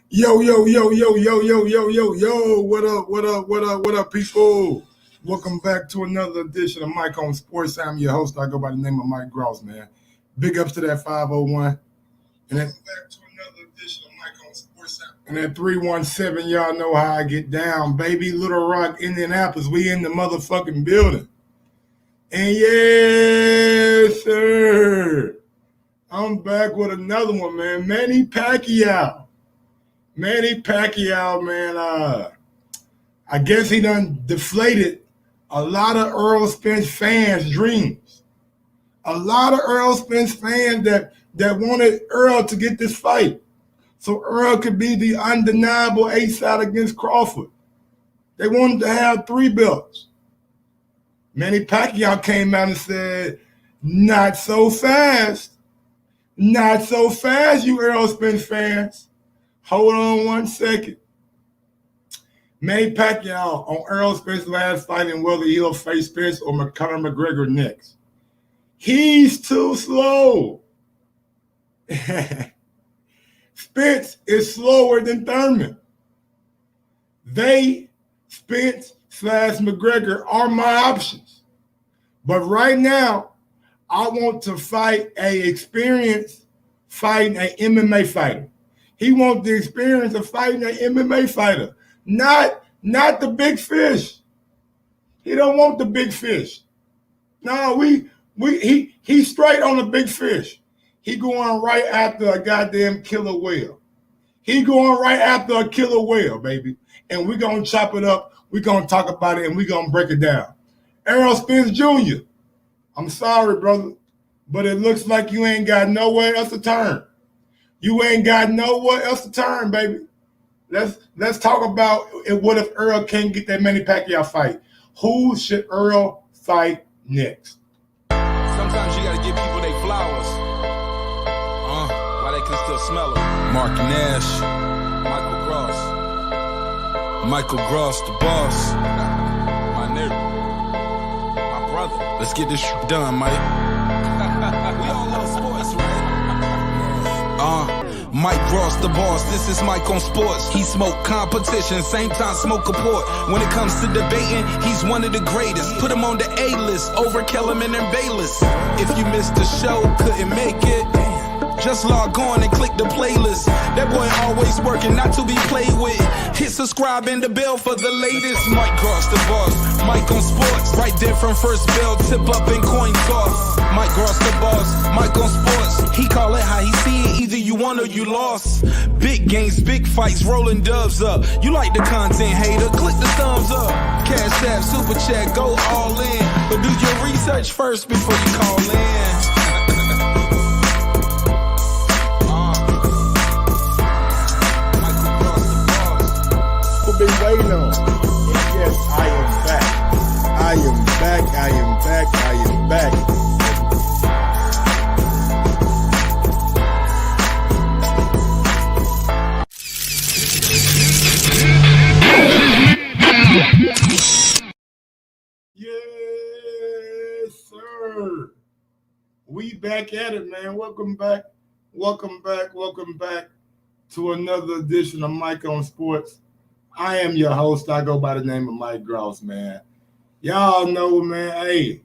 Yo, yo, yo, yo, yo, yo, yo, yo, yo. What up, what up, what up, what up, people? Welcome back to another edition of Mike on Sports. I'm your host. I go by the name of Mike Gross, man. Big ups to that 501. And then back to another edition of Mike on Sports. And that 317, y'all know how I get down, baby. Little Rock, Indianapolis. We in the motherfucking building. And yes, sir. I'm back with another one, man. Manny Pacquiao. Manny Pacquiao, man, I guess he done deflated a lot of Errol Spence fans' dreams. A lot of Errol Spence fans that wanted Errol to get this fight so Errol could be the undeniable ace-out against Crawford. They wanted to have 3 belts. Manny Pacquiao came out and said, not so fast. Not so fast, you Errol Spence fans. Hold on 1 second. Manny Pacquiao on Errol Spence's last fight and whether he'll face Spence or Conor McGregor next. He's too slow. Spence is slower than Thurman. Spence/McGregor are my options. But right now, I want to fight an experienced fighting an MMA fighter. He wants the experience of fighting an MMA fighter, not the big fish. He don't want the big fish. No, he's straight on the big fish. He going right after a goddamn killer whale. He going right after a killer whale, baby. And we're going to chop it up. We're going to talk about it, and we're going to break it down. Errol Spence Jr., I'm sorry, brother, but it looks like you ain't got nowhere else to turn. You ain't got nowhere else to turn, baby. Let's talk about what if Errol can't get that Manny Pacquiao fight. Who should Errol fight next? Sometimes you gotta give people their flowers. While they can still smell them. Mark Nash. Michael Gross, the boss. My nigga. My brother. Let's get this shit done, Mike. We all love sports, right? Mike Gross, the boss, this is Mike on Sports. He smoke competition, same time smoke a port. When it comes to debating, he's one of the greatest. Put him on the A-list, over Kellerman and Bayless. If you missed the show, couldn't make it, just log on and click the playlist. That boy always working, not to be played with. Hit subscribe and the bell for the latest. Mike Gross, the boss, Mike on Sports. Right there from first bell, tip up and coin toss. Mike Gross, the boss, Mike on Sports. He call it how he see it, either you won or you lost. Big games, big fights, rolling dubs up. You like the content, hater, click the thumbs up. Cashapp, super chat, go all in. But do your research first before you call in. Been waiting on. And yes, I am back. I am back. I am back. I am back. Yes, sir. We back at it, man. Welcome back. Welcome back. Welcome back to another edition of Mike on Sports. I am your host. I go by the name of Mike Gross, man. Y'all know, man, hey,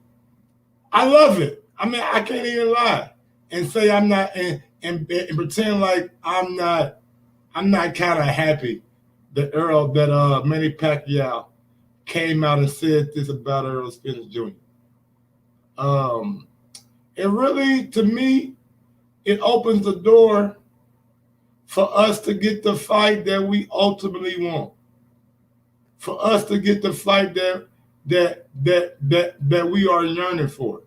I love it. I mean, I can't even lie and say I'm not, and pretend like I'm not kind of happy that Manny Pacquiao came out and said this about Errol Spence Jr. It really, to me, it opens the door for us to get the fight that we ultimately want. For us to get the fight that we are yearning for.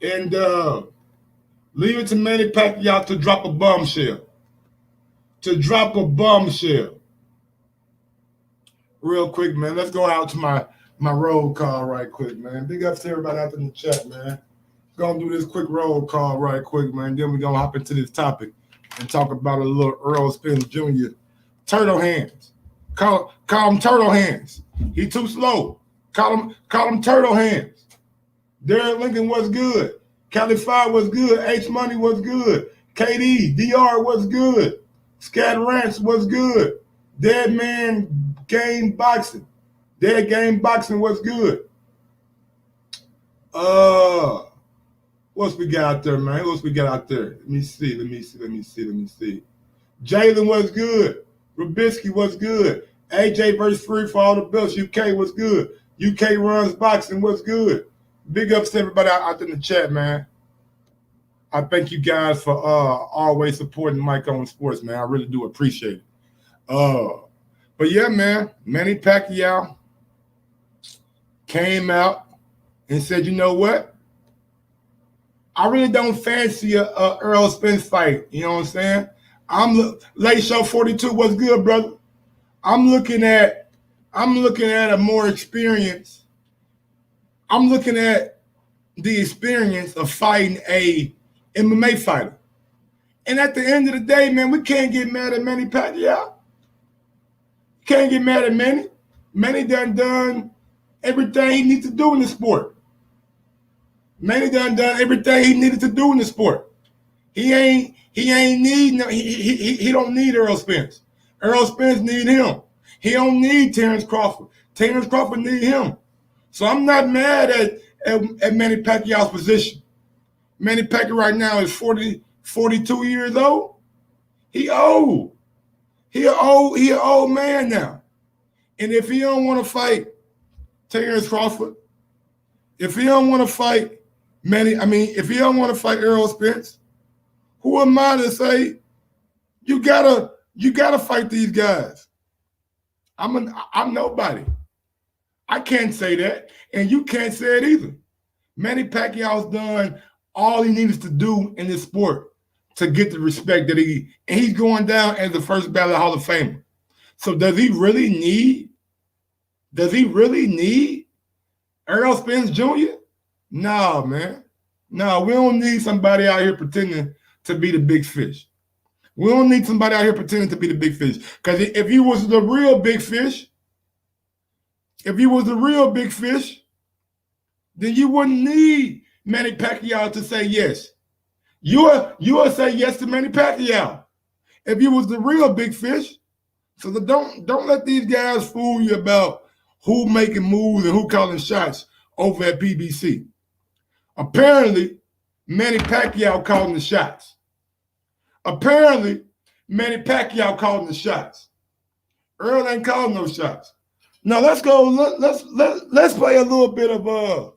And leave it to Manny Pacquiao to drop a bombshell. Real quick, man. Let's go out to my roll call right quick, man. Big ups to everybody out in the chat, man. Gonna do this quick roll call right quick, man. Then we're gonna hop into this topic and talk about a little Errol Spence Jr. Turtle hands. Call him turtle hands. He too slow. Call him turtle hands. Derek Lincoln was good. Cali 5 was good. H Money was good. KD, DR, what's good? Scat Ranch, what's good? Dead Man Game Boxing. Dead Game Boxing, what's good? What's we got out there, man? What's we got out there? Let me see. Jalen, what's good? Rabisky, what's good? AJ versus Free for all the belts. UK, what's good? UK runs boxing, what's good? Big ups to everybody out in the chat, man. I thank you guys for always supporting Mike on Sports, man. I really do appreciate it. But yeah, man, Manny Pacquiao came out and said, you know what? I really don't fancy a Errol Spence fight. You know what I'm saying? Late Show 42, what's good, brother? I'm looking at a more experience. I'm looking at the experience of fighting a MMA fighter. And at the end of the day, man, we can't get mad at Manny Pacquiao. Can't get mad at Manny. Manny done everything he needs to do in the sport. Manny done everything he needed to do in the sport. He don't need Errol Spence. Errol Spence need him. He don't need Terrence Crawford. Terrence Crawford need him. So I'm not mad at Manny Pacquiao's position. Manny Pacquiao right now is 42 years old. He old. He an old man now. And if he don't want to fight Terrence Crawford, if he don't want to fight if he don't want to fight Errol Spence, who am I to say you gotta fight these guys? I'm nobody. I can't say that, and you can't say it either. Manny Pacquiao's done all he needs to do in this sport to get the respect that and he's going down as the first ballot Hall of Famer. So does he really need Errol Spence Jr.? No, man. No, we don't need somebody out here pretending to be the big fish. We don't need somebody out here pretending to be the big fish. Because if you was the real big fish, then you wouldn't need Manny Pacquiao to say yes. You'll say yes to Manny Pacquiao if you was the real big fish. So don't let these guys fool you about who making moves and who calling shots over at PBC. Apparently, Manny Pacquiao calling the shots. Errol ain't calling no shots. Now let's go. Let's play a little bit of you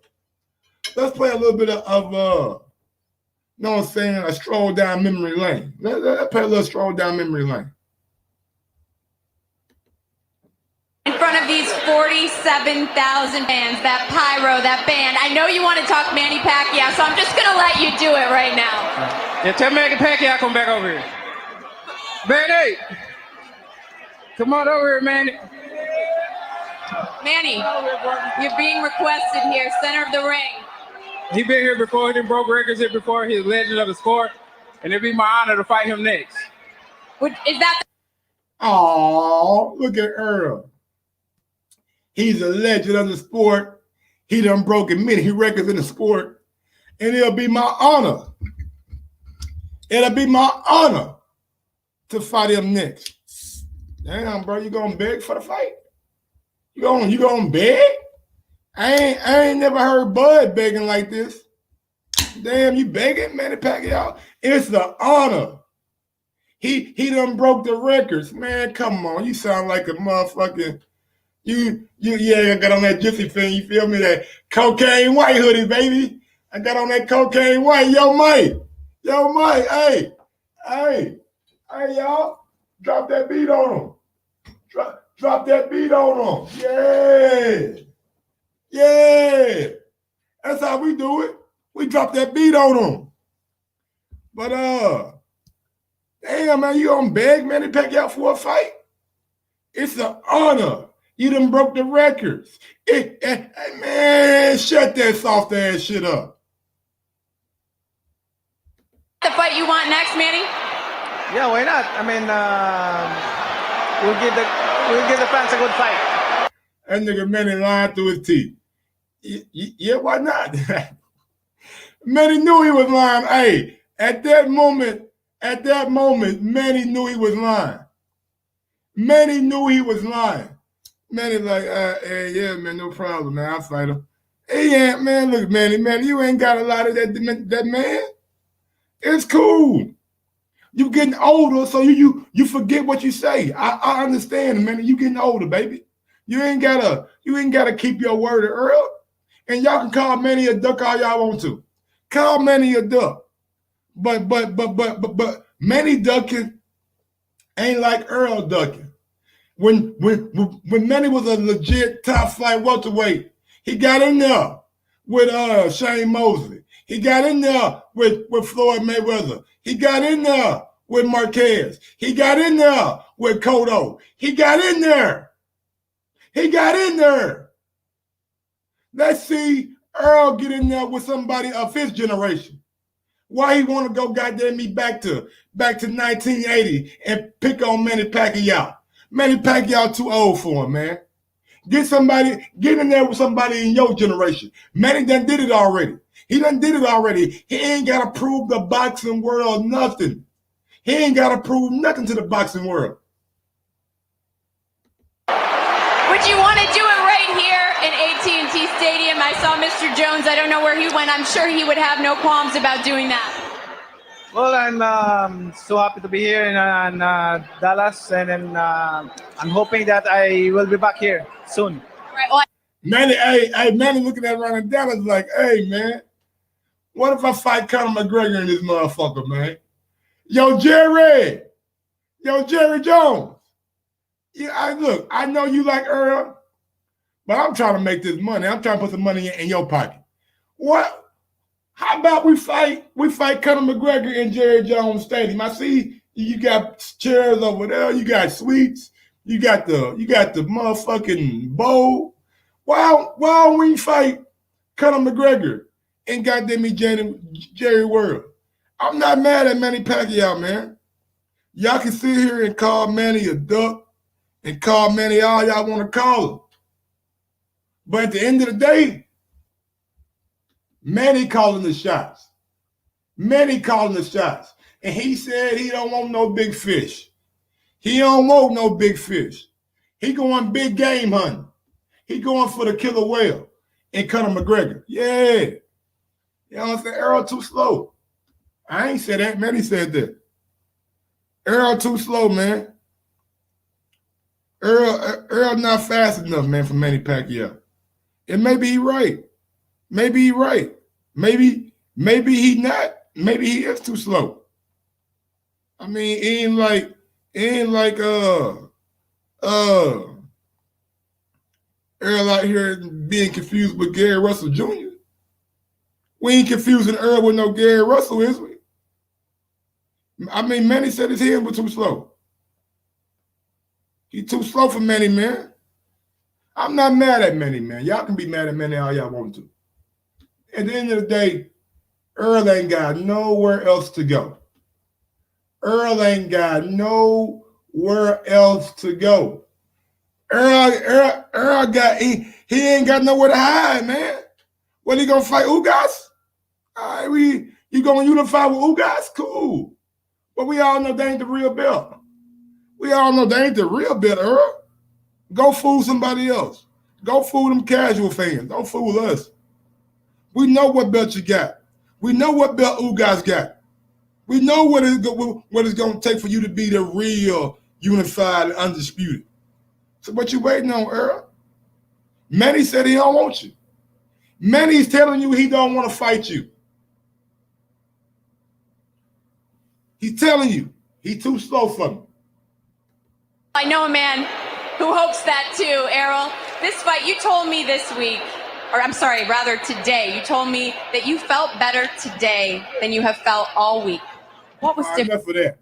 know what I'm saying, a stroll down memory lane. Let's play a little stroll down memory lane. In front of these 47,000 fans, that pyro, that band. I know you want to talk Manny Pacquiao, so I'm just going to let you do it right now. Yeah, tell Manny Pacquiao come back over here. Manny! Come on over here, Manny. Manny, you're being requested here, center of the ring. He been here before, he broke records here before, he's a legend of the sport, and it'd be my honor to fight him next. Is that Oh, look at Earl. He's a legend of the sport. He done broken many records in the sport. And it'll be my honor. It'll be my honor to fight him next. Damn, bro, you gonna beg for the fight? You gonna beg? I ain't never heard Bud begging like this. Damn, you begging, Manny Pacquiao? It's the honor. He done broke the records. Man, come on. You sound like a motherfucking I got on that Jiffy thing, you feel me? That cocaine white hoodie, baby. I got on that cocaine white. Yo, Mike, hey, y'all. Drop that beat on them. Drop that beat on them. Yeah. That's how we do it. We drop that beat on them. But, damn, man, you gonna beg Manny Pacquiao for a fight? It's an honor. You done broke the records. Man, shut that soft ass shit up. the fight you want next, Manny? Yeah, why not? I mean, we'll give the fans a good fight. That nigga Manny lying through his teeth. Yeah, why not? Manny knew he was lying. Hey, at that moment, At that moment, Manny knew he was lying. Manny knew he was lying. Manny like, hey, yeah, man, no problem, man. I'll fight him. He ain't, man, look, Manny, you ain't got a lot of that man. It's cool. You getting older, so you forget what you say. I understand, man. You getting older, baby. You ain't gotta keep your word, Earl. And y'all can call Manny a duck all y'all want to. Call Manny a duck. But Manny ducking ain't like Earl ducking. When Manny was a legit top flight welterweight, he got in there with Shane Mosley. He got in there with Floyd Mayweather. He got in there with Marquez. He got in there with Cotto. He got in there. He got in there. Let's see Earl get in there with somebody of his generation. Why he want to go goddamn me back to 1980 and pick on Manny Pacquiao? Manny Pacquiao too old for him, man. Get in there with somebody in your generation. Manny done did it already. He done did it already. He ain't got to prove the boxing world nothing. He ain't got to prove nothing to the boxing world. Would you want to do it right here in AT&T Stadium? I saw Mr. Jones. I don't know where he went. I'm sure he would have no qualms about doing that. Well, I'm so happy to be here in Dallas, and then I'm hoping that I will be back here soon. Right. Well, Manny looking at around Dallas like, hey, man, what if I fight Conor McGregor in this motherfucker, man? Yo, Jerry Jones. Yeah, look, I know you like Earl, but I'm trying to make this money. I'm trying to put some money in your pocket. What? How about we fight Conor McGregor in Jerry Jones Stadium? I see you got chairs over there. You got suites. You got the motherfucking bowl. Why don't we fight Conor McGregor in goddamn me Jerry World? I'm not mad at Manny Pacquiao, man. Y'all can sit here and call Manny a duck and call Manny all y'all want to call him. But at the end of the day, Manny calling the shots. Manny calling the shots. And he said he don't want no big fish. He don't want no big fish. He going big game hunting. He going for the killer whale and Conor McGregor. Yeah. You know what I'm saying? Errol too slow. I ain't said that. Manny said that. Errol too slow, man. Errol not fast enough, man, for Manny Pacquiao. And maybe he right. Maybe he right. Maybe he not. Maybe he is too slow. I mean, it ain't like Errol out here being confused with Gary Russell Jr. We ain't confusing Errol with no Gary Russell, is we? I mean, Manny said his hand was too slow. He too slow for Manny, man. I'm not mad at Manny, man. Y'all can be mad at Manny all y'all want to. At the end of the day, Earl ain't got nowhere else to go. Earl ain't got nowhere else to go. Earl got he ain't got nowhere to hide, man. What, he gonna fight Ugas? All right, you gonna unify with Ugas? Cool. But we all know they ain't the real belt. We all know they ain't the real belt, Earl. Go fool somebody else. Go fool them casual fans. Don't fool us. We know what belt you got. We know what belt Ugas got. We know what it's going to take for you to be the real unified and undisputed. So what you waiting on, Earl? Manny said he don't want you. Manny's telling you he don't want to fight you. He's telling you he's too slow for me. I know a man who hopes that too, Errol. This fight, you told me this week, or I'm sorry, rather today, you told me that you felt better today than you have felt all week. What was different? Enough of that.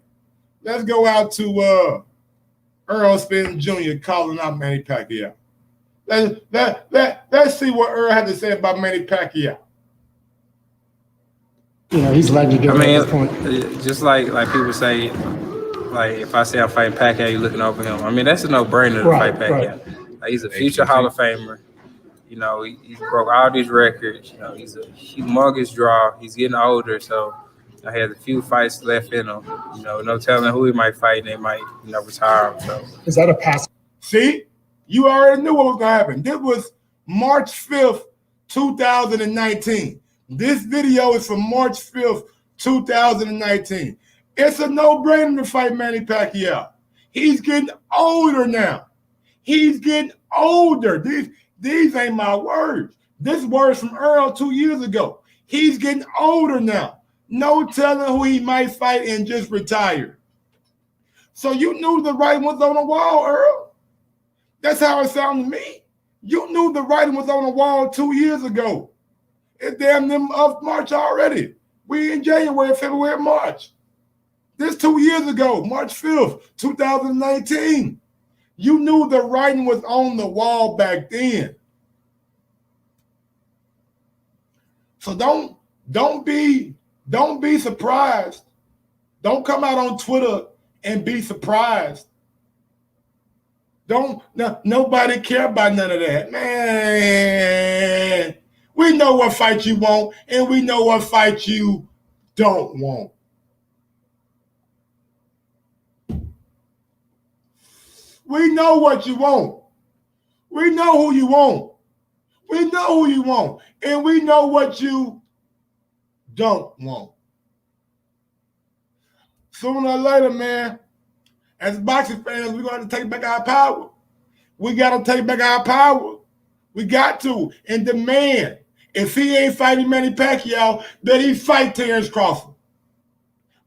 Let's go out to Errol Spence Jr. calling out Manny Pacquiao. Let's see what Earl had to say about Manny Pacquiao. You know, he's legendary at this point. Just like people say, like if I say I'm fighting Pacquiao, you looking over him. I mean, that's a no-brainer to fight Pacquiao. Right. Like, he's a future Hall of Famer. You know, he broke all these records. You know, he's a humongous draw. He's getting older, so he has a few fights left in him. You know, no telling who he might fight, and they might, you know, retire him. So is that a pass? See, you already knew what was gonna happen. This was March 5th, 2019. This video is from March 5th, 2019. It's a no-brainer to fight Manny Pacquiao. He's getting older now. He's getting older. These ain't my words. This word's from Errol 2 years ago. He's getting older now. No telling who he might fight and just retire. So you knew the writing was on the wall, Earl. That's how it sounded to me. You knew the writing was on the wall 2 years ago. It's damn them of March already. We in January, February, March. This 2 years ago, March 5th, 2019. You knew the writing was on the wall back then. So don't be surprised. Don't come out on Twitter and be surprised. Nobody care about none of that. Man, we know what fight you want, and we know what fight you don't want. We know what you want. We know who you want. We know who you want. And we know what you don't want. Sooner or later, man, as boxing fans, we're going to take back our power. We got to take back our power. We got to. And demand, if he ain't fighting Manny Pacquiao, that he fight Terrence Crawford.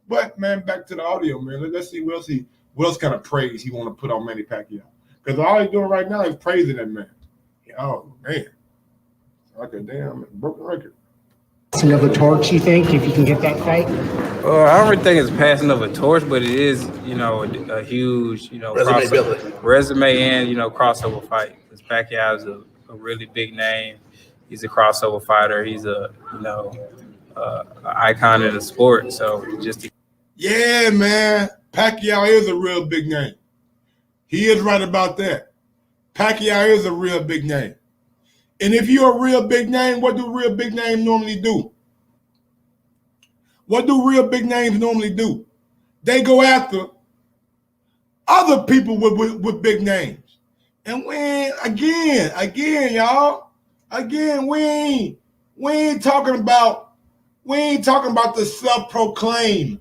But, man, back to the audio, man. Let's see what else kind of praise he want to put on Manny Pacquiao. Because all he's doing right now is praising that man. Oh, man. Like a damn broken record. Passing of a torch, you think, if you can get that fight? I don't really think it's passing of a torch, but it is, you know, a huge, you know, resume and, you know, crossover fight. Because Pacquiao is a really big name. He's a crossover fighter. He's a, you know, an icon in the sport. So yeah, man. Pacquiao is a real big name. He is right about that. Pacquiao is a real big name. And if you're a real big name, what do real big names normally do? What do real big names normally do? They go after other people with big names. And when again, y'all, we ain't talking about the self-proclaimed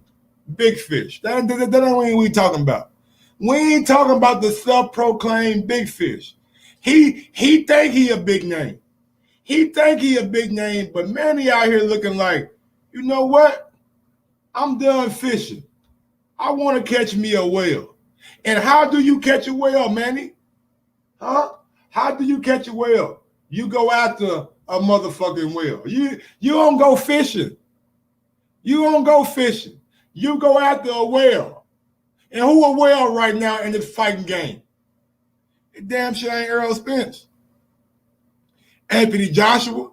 big fish. That ain't what we talking about. We ain't talking about the self-proclaimed big fish. He think he a big name. He think he a big name, but Manny out here looking like, you know what? I'm done fishing. I want to catch me a whale. And how do you catch a whale, Manny? Huh? How do you catch a whale? You go after a motherfucking whale. You don't go fishing. You don't go fishing. You go after a whale. And who a whale right now in this fighting game? It damn sure ain't Errol Spence. Anthony Joshua,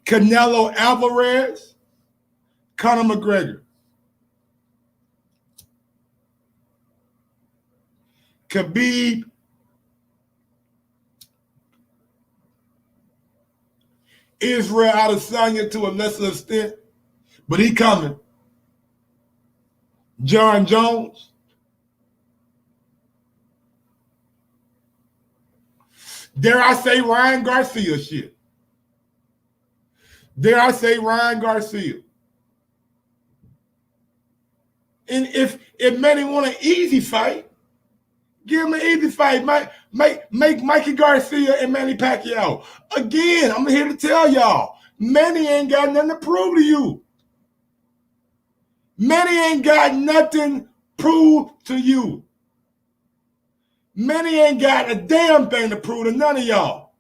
Canelo Alvarez, Conor McGregor. Khabib, Israel Adesanya to a lesser extent, but he coming. John Jones. Dare I say Ryan Garcia shit? Dare I say Ryan Garcia? And if Manny want an easy fight, give him an easy fight. Make Mikey Garcia and Manny Pacquiao. Again, I'm here to tell y'all, Manny ain't got nothing to prove to you. Manny ain't got nothing prove to you. Manny ain't got a damn thing to prove to none of y'all.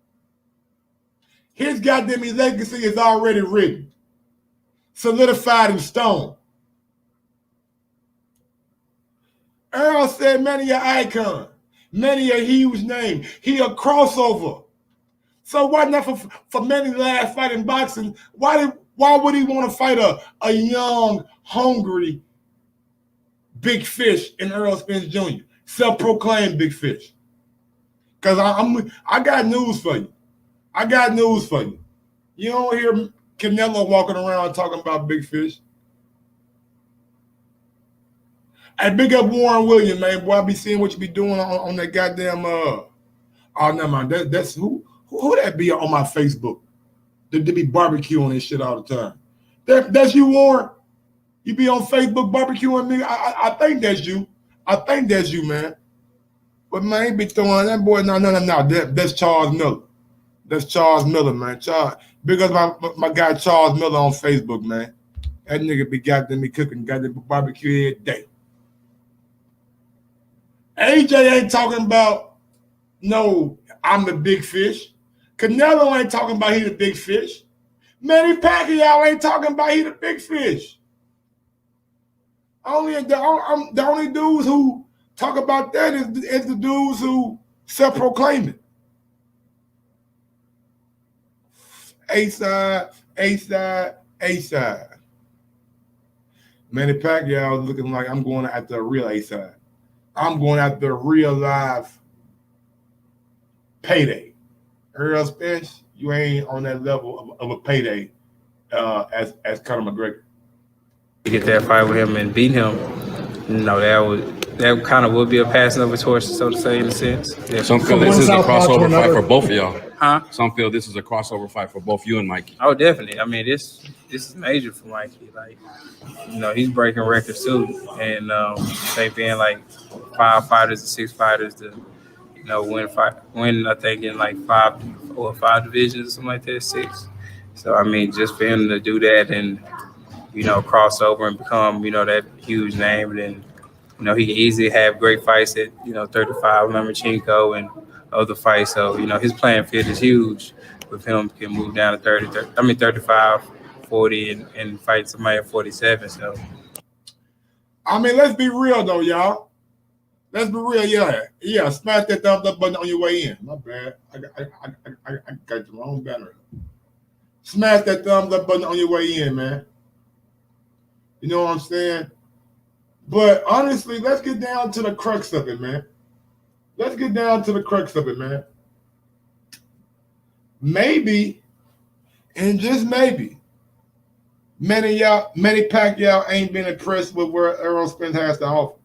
His goddamn legacy is already written, solidified in stone. Errol said Manny an icon. Manny a huge name. He a crossover. So why not for Manny's last fight in boxing? Why would he want to fight a young, hungry big fish in Errol Spence Jr.? Self-proclaimed big fish. Because I got news for you. I got news for you. You don't hear Canelo walking around talking about big fish. Hey, big up Warren Williams, man. Boy, I be seeing what you be doing on that goddamn oh, never mind. That's who that be on my Facebook. They be barbecuing and shit all the time. That's you, Warren. You be on Facebook barbecuing me. I think that's you. I think that's you, man. But man, he be throwing that boy. No. That's Charles Miller. That's Charles Miller, man. Big up my guy Charles Miller on Facebook, man. That nigga be goddamn me cooking goddamn barbecue every day. AJ ain't talking about no, I'm the big fish. Canelo ain't talking about he the big fish. Manny Pacquiao ain't talking about he the big fish. The only dudes who talk about that is the dudes who self-proclaim it. A-side. Manny Pacquiao is looking like I'm going after a real A-side. I'm going after a real live payday. Errol Spence, you ain't on that level of a payday as Conor McGregor. To get that fight with him and beat him, that kind of would be a passing of a torch, so to say, in a sense. Yeah. Some feel this is a crossover fight for both of y'all. Huh? Some feel this is a crossover fight for both you and Mikey. Oh, definitely. I mean, this is major for Mikey. Like, he's breaking records too, and they being like 5 fighters or 6 fighters to, win. I think in like 5 divisions or something like that, 6. So I mean, just for him to do that and cross over and become that huge name, and then he can easily have great fights at 35, Lomachenko and other fights. So his playing field is huge. With him, can move down to 35, 40, and fight somebody at 47. So I mean, let's be real though, y'all. Let's be real, yeah. Smash that thumbs up button on your way in. My bad. I got the wrong battery. Smash that thumbs up button on your way in, man. You know what I'm saying? But honestly, let's get down to the crux of it, man. Maybe, and just maybe, Manny Pacquiao ain't been impressed with where Errol Spence has to offer.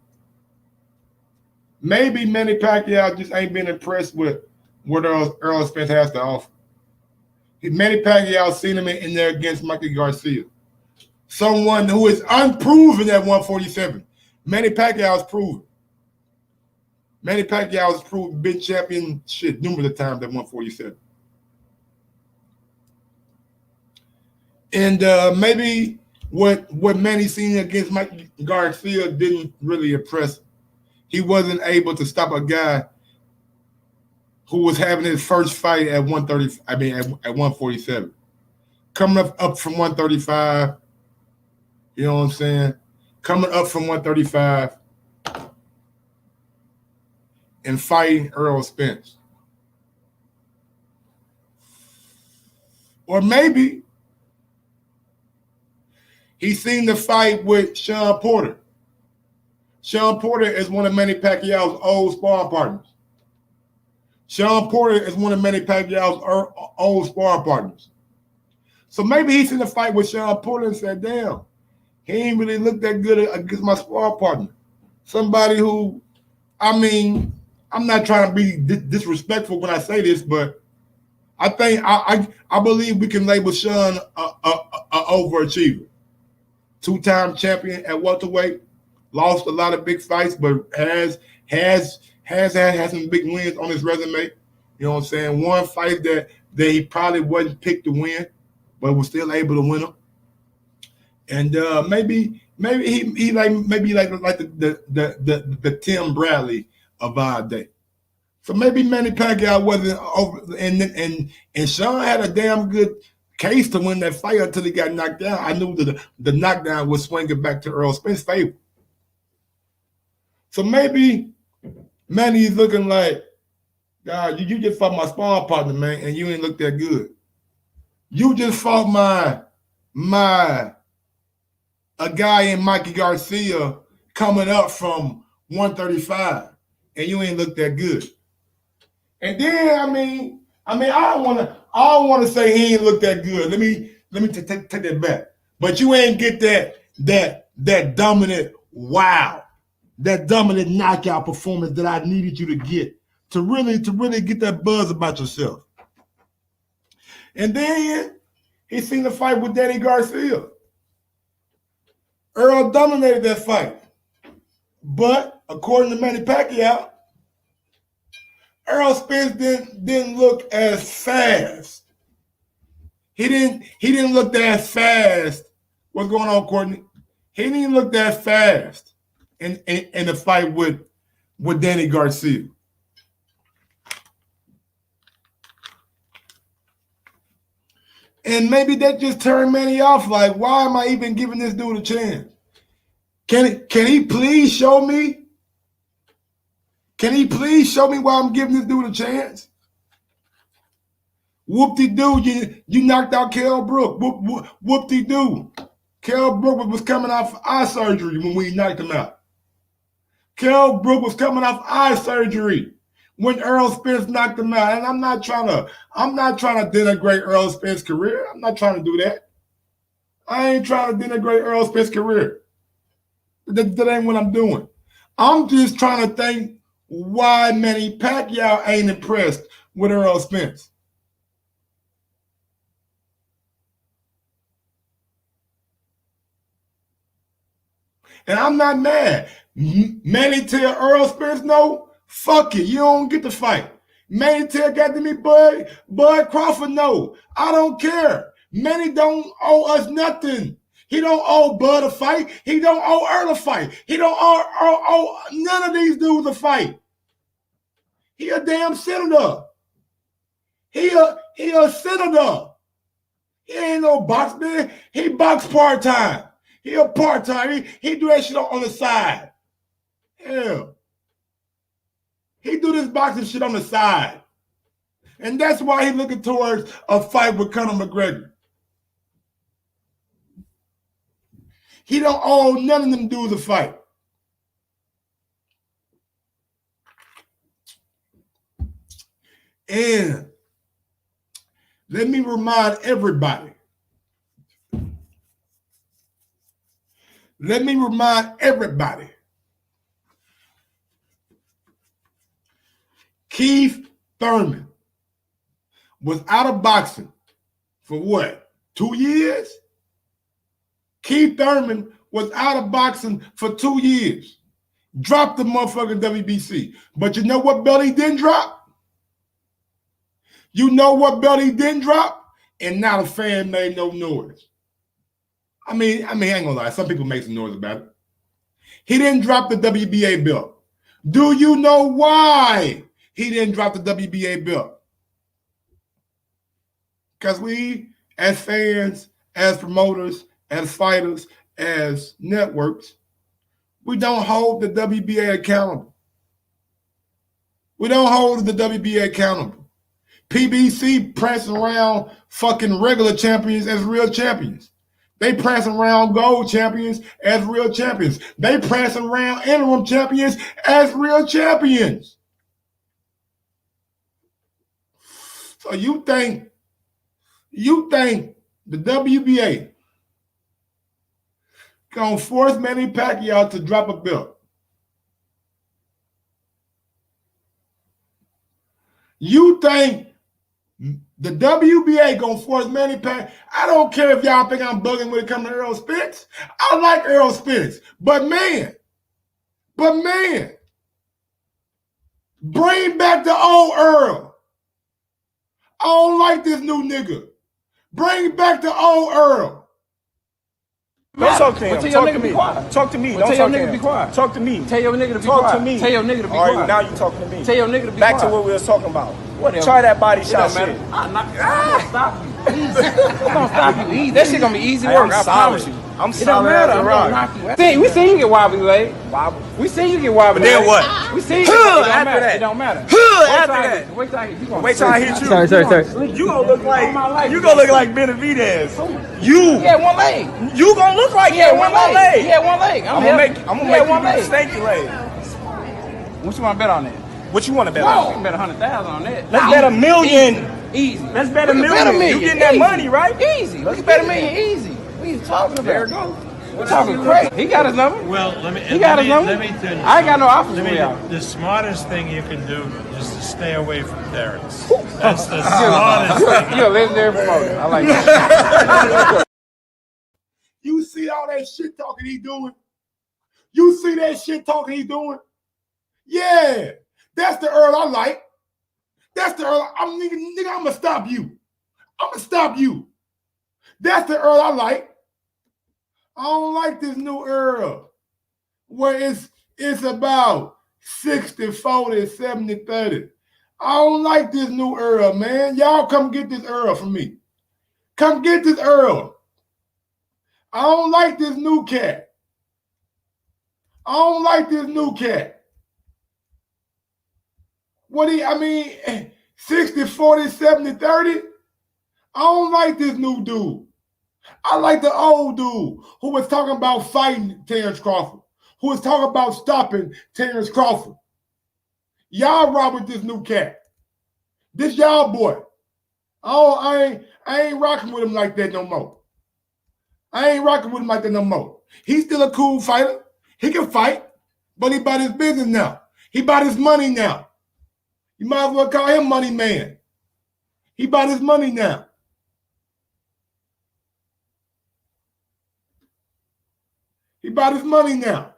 Maybe Manny Pacquiao just ain't been impressed with what Errol Spence has to offer. Manny Pacquiao seen him in there against Mikey Garcia. Someone who is unproven at 147. Manny Pacquiao is proven. Manny Pacquiao has proved big champion shit numerous of times at 147. And maybe what Manny seen against Mikey Garcia didn't really impress him. He wasn't able to stop a guy who was having his first fight at 147. Coming up from 135, you know what I'm saying? Coming up from 135 and fighting Errol Spence. Or maybe he's seen the fight with Sean Porter. Sean Porter is one of Manny Pacquiao's old sparring partners. Sean Porter is one of Manny Pacquiao's old sparring partners. So maybe he's in the fight with Sean Porter and said, damn, he ain't really looked that good against my sparring partner. Somebody who, I mean, I'm not trying to be disrespectful when I say this, but I think I believe we can label Sean a overachiever. 2-time champion at welterweight, lost a lot of big fights, but has had some big wins on his resume. You know what I'm saying? One fight that he probably wasn't picked to win, but was still able to win them. And maybe he like the Tim Bradley of our day. So maybe Manny Pacquiao wasn't over, and Sean had a damn good case to win that fight until he got knocked down. I knew that the knockdown was swinging back to Errol Spence's favor. So maybe Manny's looking like, God, you just fought my sparring partner, man, and you ain't look that good. You just fought a guy in Mikey Garcia coming up from 135, and you ain't look that good. And then I don't want to say he ain't look that good. Let me take that back. But you ain't get that dominant wow that dominant knockout performance that I needed you to get to really get that buzz about yourself. And then he seen the fight with Danny Garcia. Errol dominated that fight. But according to Manny Pacquiao, Errol Spence didn't look as fast. He didn't look that fast. What's going on, Courtney? He didn't look that fast in the fight with Danny Garcia. And maybe that just turned Manny off. Like, why am I even giving this dude a chance? Can he please show me? Can he please show me why I'm giving this dude a chance? Whoop-de-doo, you knocked out Kell Brook. Whoop-de-doo. Kell Brook was coming off eye surgery when we knocked him out. Kell Brook was coming off eye surgery when Errol Spence knocked him out. And I'm not trying to denigrate Errol Spence's career. I'm not trying to do that. I ain't trying to denigrate Errol Spence's career. That ain't what I'm doing. I'm just trying to think why Manny Pacquiao ain't impressed with Errol Spence. And I'm not mad. Manny tell Errol Spence, no, fuck it, you don't get the fight. Manny tell got to me, Bud Crawford, no, I don't care. Manny don't owe us nothing. He don't owe Bud a fight. He don't owe Earl a fight. He don't owe none of these dudes a fight. He a damn senator. He a senator. He ain't no box man. He box part-time. He a part-time. He do that shit on the side. Hell. He do this boxing shit on the side. And that's why he looking towards a fight with Conor McGregor. He don't owe none of them dudes a fight. And let me remind everybody. Keith Thurman was out of boxing for what? 2 years? Keith Thurman was out of boxing for 2 years. Dropped the motherfucking WBC. But you know what belt he didn't drop? You know what belt he didn't drop? And not a fan made no noise. I mean, I ain't gonna lie. Some people make some noise about it. He didn't drop the WBA belt. Do you know why he didn't drop the WBA belt? Because we, as fans, as promoters, as fighters, as networks, we don't hold the WBA accountable. We don't hold the WBA accountable. PBC prancing around fucking regular champions as real champions. They prancing around gold champions as real champions. They prancing around interim champions as real champions. So you think the WBA gonna force Manny Pacquiao to drop a belt? You think the WBA gonna force Manny Pacquiao? I don't care if y'all think I'm bugging when it comes to Errol Spence. I like Errol Spence, but man, bring back the old Earl. I don't like this new nigga. Bring back the old Earl. Don't talk to him. Tell your nigga to be quiet. Talk to me. Don't Don't tell talk your nigga to to be quiet. Talk to me. Tell your nigga to be Talk quiet. to me. Tell your nigga to be All quiet. right, now you talking to me. Tell your nigga to be Back quiet. to what we was talking about. Whatever. Try that body It shot don't matter. shit. I'm gonna stop you. Easy. I'm gonna stop you easy. That shit gonna be easy Hey, work. I'm I promise solid. you. I'm It don't solid matter. as a I'm rock. gonna knock you. We seen you get wobbly leg. Wobble. We seen you get wobbly But then leg. what? We seen you. Huh, It don't after matter. that. It don't matter. After that. Wait till I hit you. Wait till I hit you. Sorry. You gonna look like Benavidez. You. He had one leg. You gonna look like He had one one leg. He had one leg. I'm gonna make you one do the leg. stanky leg. What you want to bet on that? What you want to bet You on? can bet 100,000 on that. Let's bet $1 million. Easy. Let's bet We $1 can bet million. You getting that Easy. money, right? Easy. We can bet $1 million easy. What are you talking about? There it goes. We're talking crazy. He got his number. Well, let me tell you. I ain't got no offers for y'all. The smartest thing you can do is to stay away from Terrence. That's the smartest thing. You're a legendary promoter. I like that. You see all that shit talking he doing? You see that shit talking he doing? Yeah, that's the Earl I like. That's the Earl. I'm gonna stop you. I'm gonna stop you. That's the Earl I like. I don't like this new Earl where it's about 60-40, 70-30. I don't like this new Earl, man. Y'all come get this Earl from me. Come get this Earl. I don't like this new cat. I don't like this new cat. What 60-40, 70-30? I don't like this new dude. I like the old dude who was talking about fighting Terrence Crawford, who was talking about stopping Terrence Crawford. Y'all rock with this new cat. This y'all boy. I ain't rocking with him like that no more. I ain't rocking with him like that no more. He's still a cool fighter. He can fight, but he about his business now. He about his money now. You might as well call him Money Man. He about his money now. He about his money now.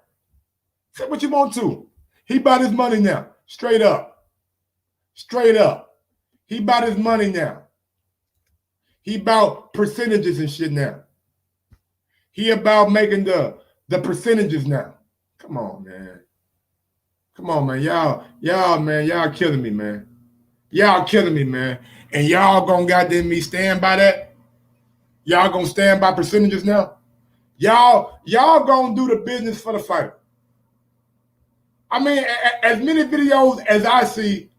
Say what you want to. He about his money now. Straight up. Straight up. He about his money now. He about percentages and shit now. He about making the percentages now. Come on, man. Come on, man. Y'all, man, y'all killing me, man. Y'all killing me, man. And y'all gonna goddamn me stand by that? Y'all gonna stand by percentages now? Y'all gonna do the business for the fighter. I mean, as many videos as I see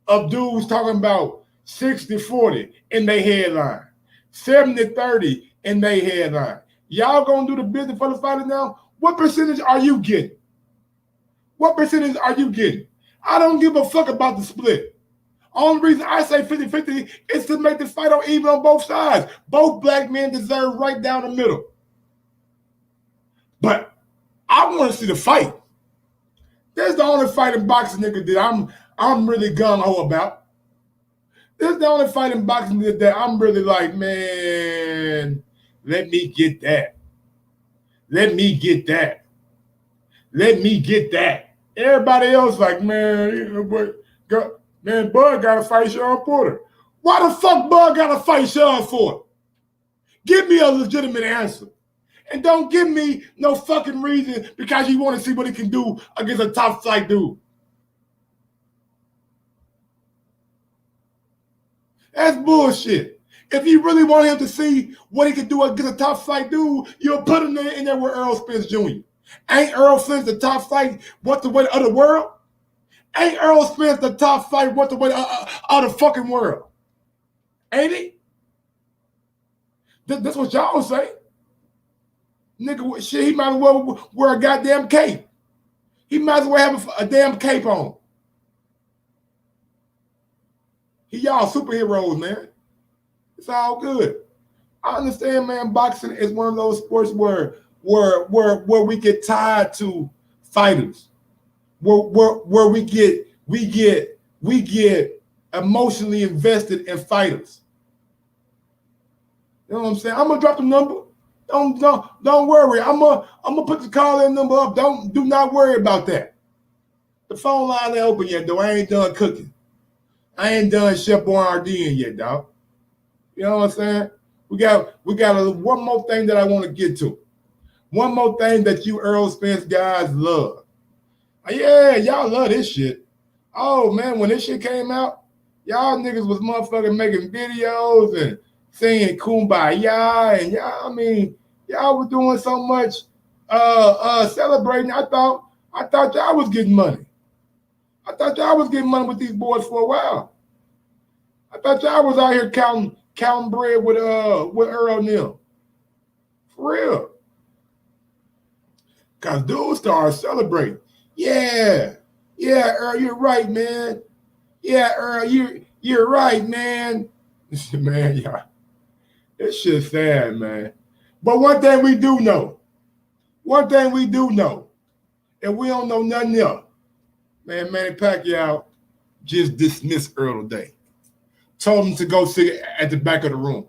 of dudes talking about 60-40 in their headline, 70-30 in their headline. Y'all gonna do the business for the fighter now? What percentage are you getting? What percentage are you getting? I don't give a fuck about the split. Only reason I say 50-50 is to make the fight on even on both sides. Both black men deserve right down the middle. But I want to see the fight. That's the only fight in boxing, nigga, that I'm really gung-ho about. This is the only fight in boxing that I'm really like, man, let me get that. Let me get that. Let me get that. Everybody else like, man, Bud got to fight Sean Porter. Why the fuck Bud got to fight Sean for? Give me a legitimate answer. And don't give me no fucking reason because you want to see what he can do against a top flight dude. That's bullshit. If you really want him to see what he can do against a top flight dude, you'll put him in there with Errol Spence Jr. Ain't Errol Spence the top flight what the way of the world? Ain't Errol Spence the top flight what the way of the fucking world? Ain't he? That's what y'all say. Nigga, shit, he might as well wear a goddamn cape. He might as well have a damn cape on. Y'all superheroes, man. It's all good. I understand, man, boxing is one of those sports where we get tied to fighters. Where we get emotionally invested in fighters. You know what I'm saying? I'm gonna drop the number. Don't worry. I'm gonna put the call-in number up. Do not worry about that. The phone line ain't open yet, though. I ain't done cooking. I ain't done Chef Boyardee yet, dog. You know what I'm saying? We got one more thing that I want to get to. One more thing that you Errol Spence guys love. Yeah, y'all love this shit. Oh man, when this shit came out, y'all niggas was motherfucking making videos and saying kumbaya and y'all was doing so much celebrating. I thought y'all was getting money. I thought y'all was getting money with these boys for a while. I thought y'all was out here counting bread with Earl and them. For real. Cause dudes started celebrating. Yeah, Earl, you're right, man. Yeah, Earl, you're right, man. Man, y'all, this shit's sad, man. But one thing we do know, One thing we do know, and we don't know nothing else, man, Manny Pacquiao just dismissed Errol today. Told him to go sit at the back of the room.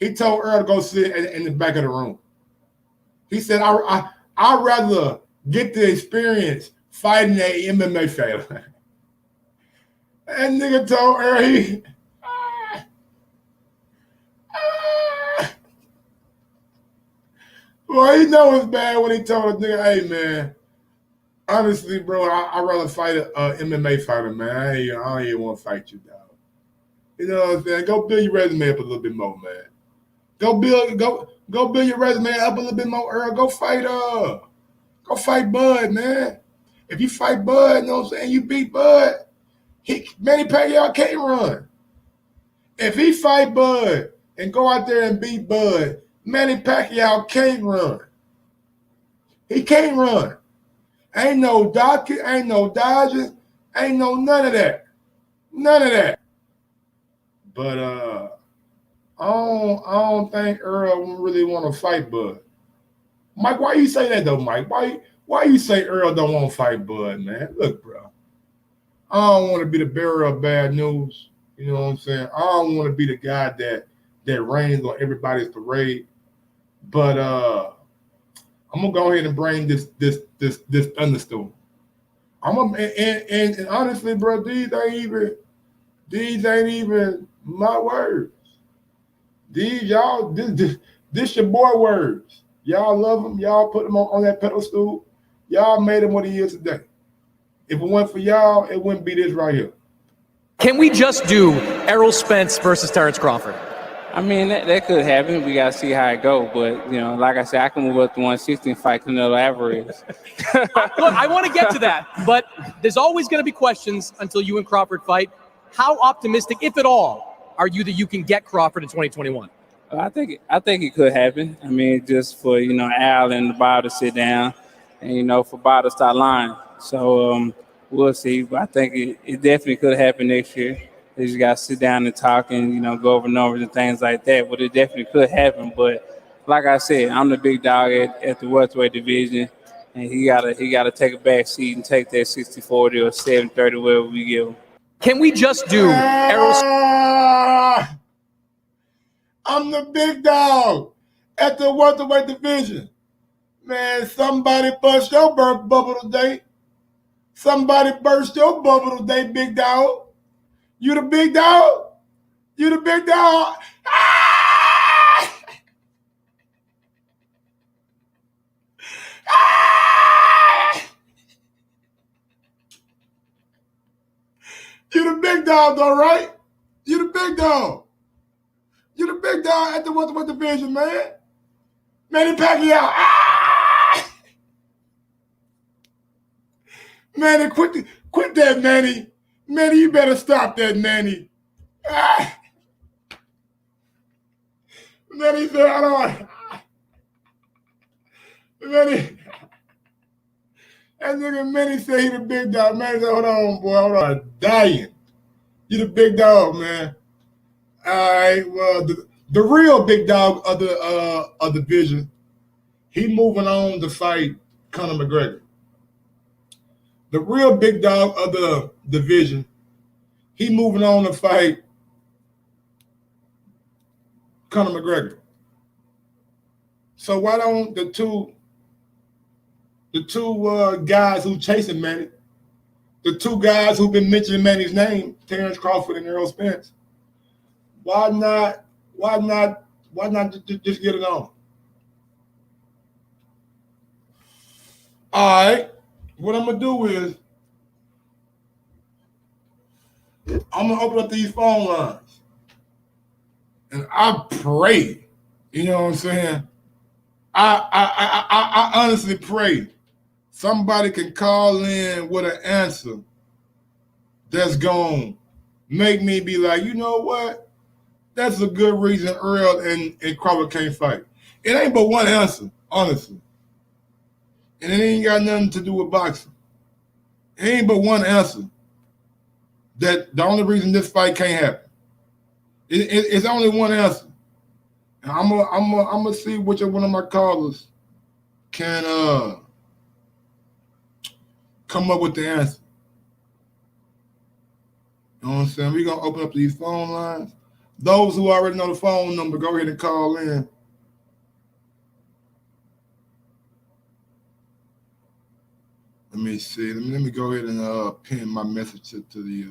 He told Errol to go sit in the back of the room. He said, I'd rather get the experience fighting that MMA fighter. That nigga told Errol, well, he know it's bad when he told the nigga, hey, man, honestly, bro, I'd rather fight an MMA fighter, man. I don't even want to fight you, dog. You know what I'm saying? Go build your resume up a little bit more, man. Go build your resume up a little bit more, Earl. Go fight Bud, man. If you fight Bud, you know what I'm saying, you beat Bud, Manny Pacquiao can't run. If he fight Bud and go out there and beat Bud, Manny Pacquiao can't run. He can't run. Ain't no docking, ain't no dodging, ain't no none of that. None of that. But I don't think Earl really want to fight Bud. Mike, why you say that though, Mike? Why you say Earl don't want to fight Bud, man? Look, bro. I don't want to be the bearer of bad news. You know what I'm saying? I don't want to be the guy that rains on everybody's parade. But I'm gonna go ahead and bring this thunderstorm. And honestly, bro, these ain't even my words. These y'all, this your boy words. Y'all love him. Y'all put him on that pedestal. Y'all made him what he is today. If it weren't for y'all, it wouldn't be this right here. Can we just do Errol Spence versus Terrence Crawford? I mean, that could happen. We got to see how it go. But, you know, like I said, I can move up to 160 and fight Canelo Alvarez. Look, I want to get to that, but there's always going to be questions until you and Crawford fight. How optimistic, if at all, are you that you can get Crawford in 2021? I think it could happen. I mean, just for, you know, Al and the Bob to sit down and, you know, for Bob to start lying. So we'll see. But I think it definitely could happen next year. They just got to sit down and talk and, you know, go over numbers and things like that. But it definitely could happen. But like I said, I'm the big dog at the welterweight division. And he gotta take a back seat and take that 60-40 or 7-30, wherever we give him. Can we just do Errol? I'm the big dog at the welterweight division. Man, somebody burst your bubble today. Somebody burst your bubble today, big dog. You the big dog? You the big dog? Ah! Ah! You the big dog, though, right? You the big dog. You the big dog at the welterweight division, man. Manny Pacquiao. Ah! Manny, quit that, Manny. Manny, you better stop that, Manny. Ah! Manny said, I don't. Manny. That nigga Manny said he the big dog. Manny said, hold on, boy. Hold on. I'm dying. You the big dog, man. All right, well, the real big dog of the division, he moving on to fight Conor McGregor. The real big dog of the division, he moving on to fight Conor McGregor. So why don't the two guys who chasing Manny, the two guys who've been mentioning Manny's name, Terrence Crawford and Errol Spence, why not just get it on? All right. What I'm going to do is I'm going to open up these phone lines. And I pray, you know what I'm saying? I honestly pray somebody can call in with an answer that's going to make me be like, you know what? That's a good reason Earl and Crawford can't fight. It ain't but one answer, honestly. And it ain't got nothing to do with boxing. It ain't but one answer. That the only reason this fight can't happen. It's only one answer. And I'm gonna see which one of my callers can come up with the answer. You know what I'm saying? We're going to open up these phone lines. Those who already know the phone number, go ahead and call in. Let me see. Let me go ahead and pin my message to the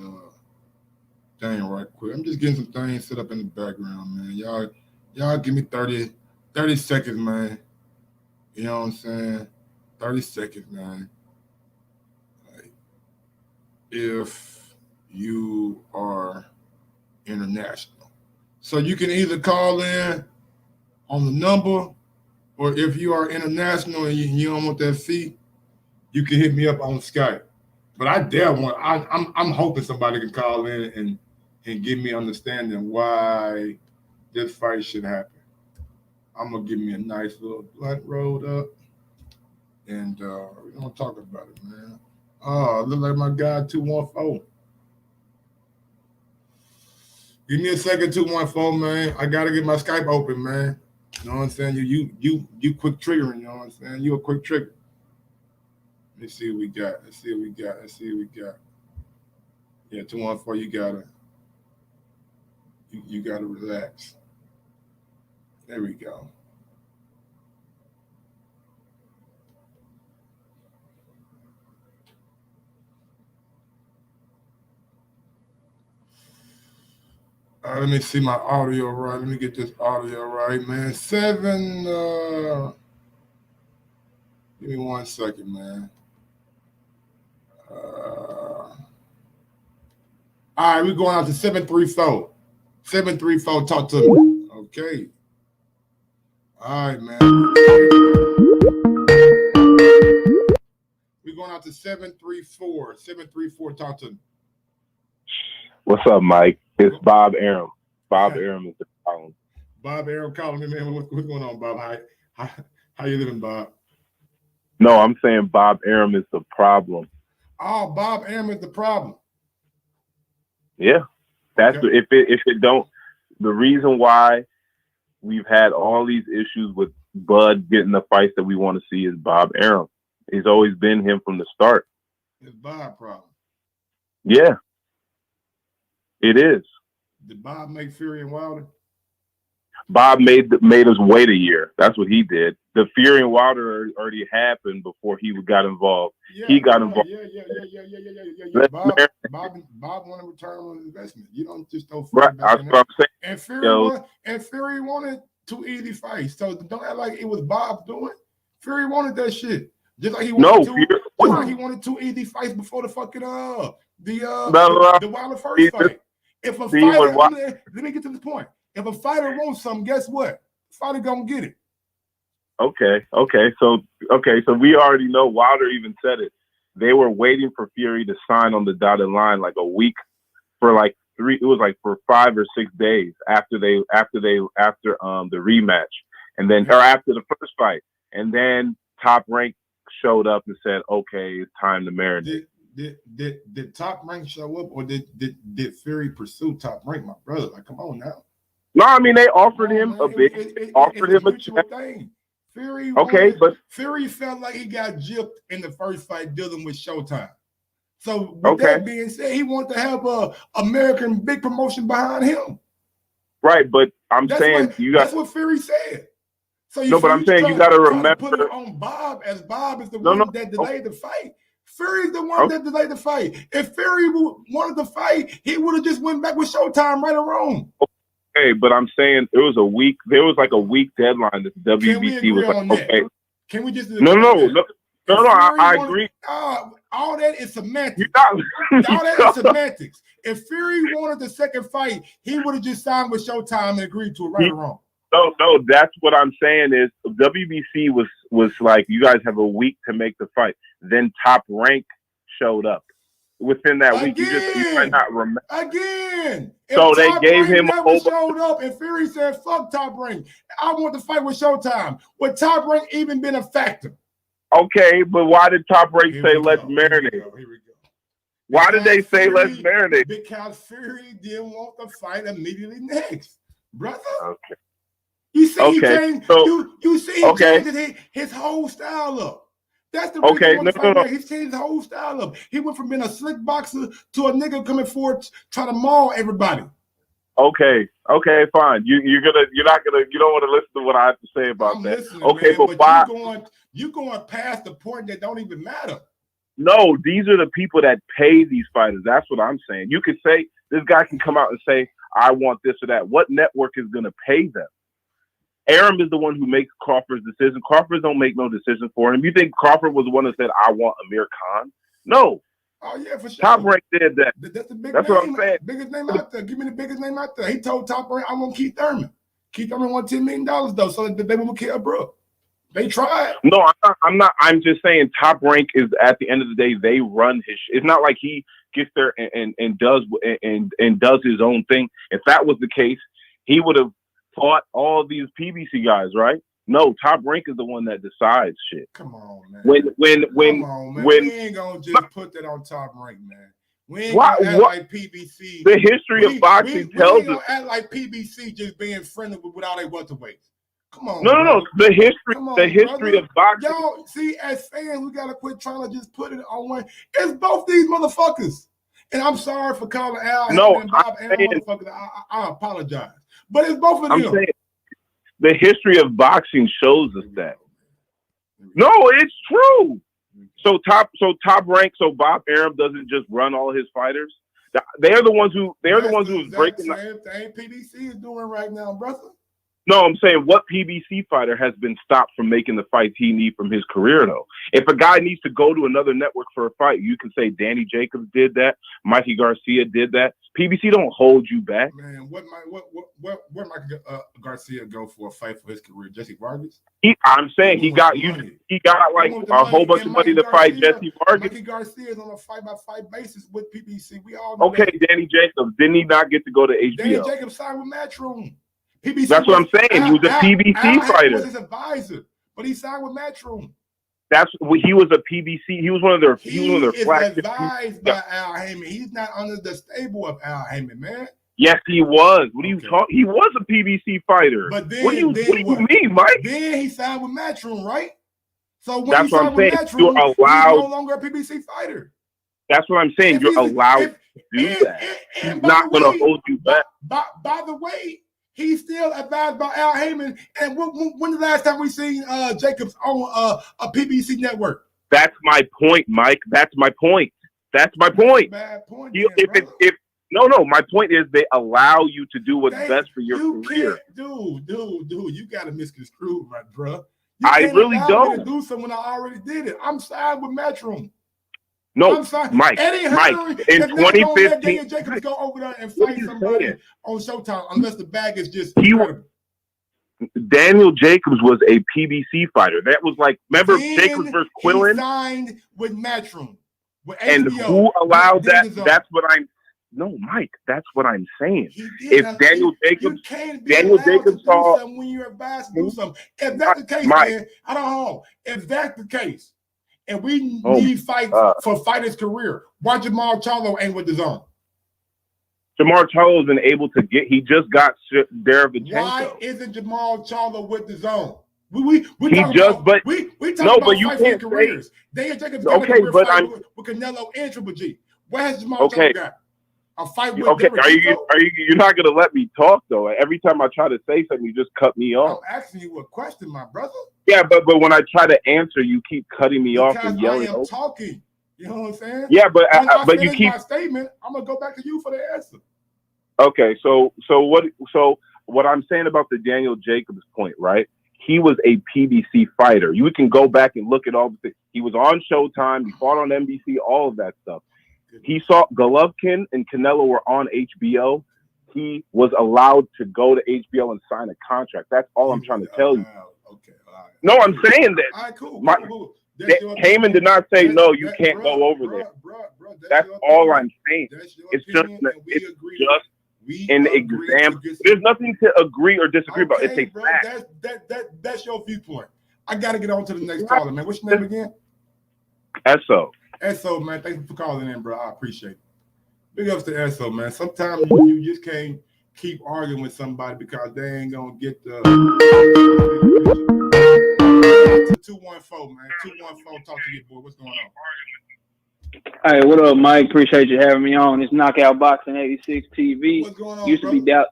thing right quick. I'm just getting some things set up in the background, man. Y'all give me 30 seconds, man. You know what I'm saying? 30 seconds, man. Like, if you are international. So you can either call in on the number, or if you are international and you don't want that fee, you can hit me up on Skype. But I'm hoping somebody can call in and give me understanding why this fight should happen. I'm gonna give me a nice little blunt rolled up, and we're gonna talk about it, man. Oh, look like my guy 214. Give me a second, 214, man. I gotta get my Skype open, man. You know what I'm saying? You quick triggering, you know what I'm saying? You a quick trigger. Let's see what we got. Yeah, 214, you gotta relax. There we go. Let me see my audio right. Let me get this audio right, man. 7. Give me 1 second, man. All right, we're going out to 734. 734, talk to me. Okay. All right, man. We're going out to 734. 734, talk to me. What's up, Mike? It's Bob Arum. Bob Arum is the problem. Bob Arum calling me, man. What's going on, Bob? How you living, Bob? No, I'm saying Bob Arum is the problem. Oh, Bob Arum is the problem. Yeah, that's okay. If it don't. The reason why we've had all these issues with Bud getting the fights that we want to see is Bob Arum. He's always been him from the start. It's Bob problem. Yeah, it is. Did Bob make Fury and Wilder? Bob made us wait a year. That's what he did. The Fury and Wilder already happened before he got involved. Yeah, he got involved. Yeah. Bob wanted to return on his investment. You don't just throw Fury right. back in there. And Fury wanted 2 easy fights. So don't act like it was Bob doing. Fury wanted that shit. Just like he wanted 2 easy fights before the fucking the Wilder first fight. If a fighter, let me get to this point. If a fighter wants something, guess what? The fighter gonna get it. Okay. So we already know. Wilder even said it. They were waiting for Fury to sign on the dotted line like a week for like 3. It was like for 5 or 6 days after the rematch, and then or after the first fight, and then Top Rank showed up and said, "Okay, it's time to marinate." Did Top Rank show up, or did Fury pursue Top Rank, my brother? Like, come on now. No, I mean they offered him a big, offered him a check. Thing. Fury, Fury felt like he got gypped in the first fight dealing with Showtime. So with that being said, he wanted to have a American big promotion behind him. Right, but that's what Fury said. So you I'm saying you got to remember put it on Bob, as Bob is the one that delayed the fight. Fury's the one that delayed the fight. If Fury wanted to fight, he would have just went back with Showtime, right or wrong. Okay, but I'm saying there was like a week deadline that the WBC was like, okay. Can we just No, I agree. All that is semantics. All that is semantics. If Fury wanted the second fight, he would have just signed with Showtime and agreed to it, right or wrong. No, that's what I'm saying is WBC was like, you guys have a week to make the fight. Then Top Rank showed up within that week. You might not remember. Again. So they gave him a whole showed up and Fury said, fuck Top Rank. I want to fight with Showtime. Would Top Rank even been a factor? Okay, but why did Top Rank say let's marinate? Here we go. Why did they say let's marinate? Because Fury didn't want the fight immediately next. Brother. Okay. You see, he changed. You see, he changed his whole style up. That's the reason no. He's changed his whole style up. He went from being a slick boxer to a nigga coming forward trying to maul everybody. Okay, fine. You don't want to listen to what I have to say about that. Okay, man, but why you going past the point that don't even matter? No, these are the people that pay these fighters. That's what I'm saying. You could say this guy can come out and say, I want this or that. What network is going to pay them? Arum is the one who makes Crawford's decision. Crawford don't make no decision for him. You think Crawford was the one that said, I want Amir Khan? No. Oh, yeah, for sure. Top Rank did that. That's the big That's name. what I'm saying. Biggest name out there. Give me the biggest name out there. He told Top Rank, I want Keith Thurman. Keith Thurman won $10 million, though, so that they will kill Brooke. They tried. No, I'm not. I'm just saying Top Rank is, at the end of the day, they run his shit. It's not like he gets there and does his own thing. If that was the case, he would have fought all these PBC guys, right? No, Top Rank is the one that decides shit. Come on, man. Come on, man. We ain't gonna just put that on Top Rank, man. We ain't gonna act like PBC. The history of boxing tells us. We ain't gonna act like PBC just being friendly with all their welterweights. Come on. No. The history of boxing. Yo, see, as fans, we gotta quit trying to just put it on one. It's both these motherfuckers. And I'm sorry for calling Al and Bob Arum motherfuckers. I apologize. But it's both of them. I'm saying the history of boxing shows us that. No, it's true. So Top Rank, so Bob Arum doesn't just run all his fighters. They're the ones who was breaking. Same thing PBC is doing right now, brother. No, I'm saying what PBC fighter has been stopped from making the fights he needs from his career, though? If a guy needs to go to another network for a fight, you can say Danny Jacobs did that, Mikey Garcia did that. PBC don't hold you back. Man, where Mikey Garcia go for a fight for his career? Jesse Vargas? I'm saying he got like a whole bunch of money to fight Jesse Vargas. Mikey Garcia is on a fight-by-fight basis with PBC. We all know okay, that. Danny Jacobs, didn't he not get to go to HBO? Danny Jacobs signed with Matchroom. PBC That's what I'm saying. He was a PBC fighter. He was his advisor, but he signed with Matchroom. He was a PBC. He was one of their. He was advised by Al Heyman. He's not under the stable of Al Heyman, man. Yes, he was. What are you talking? He was a PBC fighter. But then, what do you mean, Mike? Then he signed with Matchroom, right? So when that's he signed with Matchroom, you're allowed. He's no longer a PBC fighter. That's what I'm saying. You're allowed to do that. He's not going to hold you back. By the way, he's still advised by Al Heyman. And when the last time we seen Jacobs on a PBC network? That's my point, Mike. That's my point. Bad point. No. My point is they allow you to do what's best for your career. Dude, you got to misconstrue, my bro. I really don't. To do something when I already did it. I'm signed with Matchroom. No, Mike, in 2015, Daniel Jacobs go over there and fight somebody on Showtime unless the bag is just incredible. Daniel Jacobs was a PBC fighter. That was like, remember Jacobs versus Quillen? He signed with Matchroom. With and HBO, who allowed that? That's what I'm. No, Mike, that's what I'm saying. If Daniel Jacobs saw when you're advised to do something. If that's the case, man, I don't know. If that's the case, and we need fights for fighters' career, why Jamal Charlo ain't with the zone? Jamal Charlo isn't able to get. He just got Derevchenko. Why isn't Jamal Charlo with the zone? We talking about you can't careers. Daniel Jacobs got a career fight with Canelo and Triple G. Where has Jamal Charlo got? A fight with you're not gonna let me talk though. Every time I try to say something, you just cut me off. I'm asking you a question, my brother. Yeah, but when I try to answer, you keep cutting me off and yelling. I am talking. You know what I'm saying? Yeah, but you keep my statement. I'm gonna go back to you for the answer. Okay, so what I'm saying about the Daniel Jacobs point, right? He was a PBC fighter. You can go back and look at all the things. He was on Showtime. He fought on NBC. All of that stuff. He saw Golovkin and Canelo were on HBO. He was allowed to go to HBO and sign a contract. That's all I'm trying to tell you. Okay. No, I'm saying that. All right, cool. Heyman did not say, no, you can't go over there. That's all I'm saying. It's just an example. There's nothing to agree or disagree about. It's a fact. That's your viewpoint. I got to get on to the next caller, man. What's your name again? Esso, man, thank you for calling in, bro. I appreciate it. Big ups to Esso, man. Sometimes you just can't keep arguing with somebody because they ain't gonna get the 214, man. 214, talk to your boy. What's going on? Hey, what up, Mike? Appreciate you having me on. It's Knockout Boxing 86 TV. What's going on, Used to be doubt.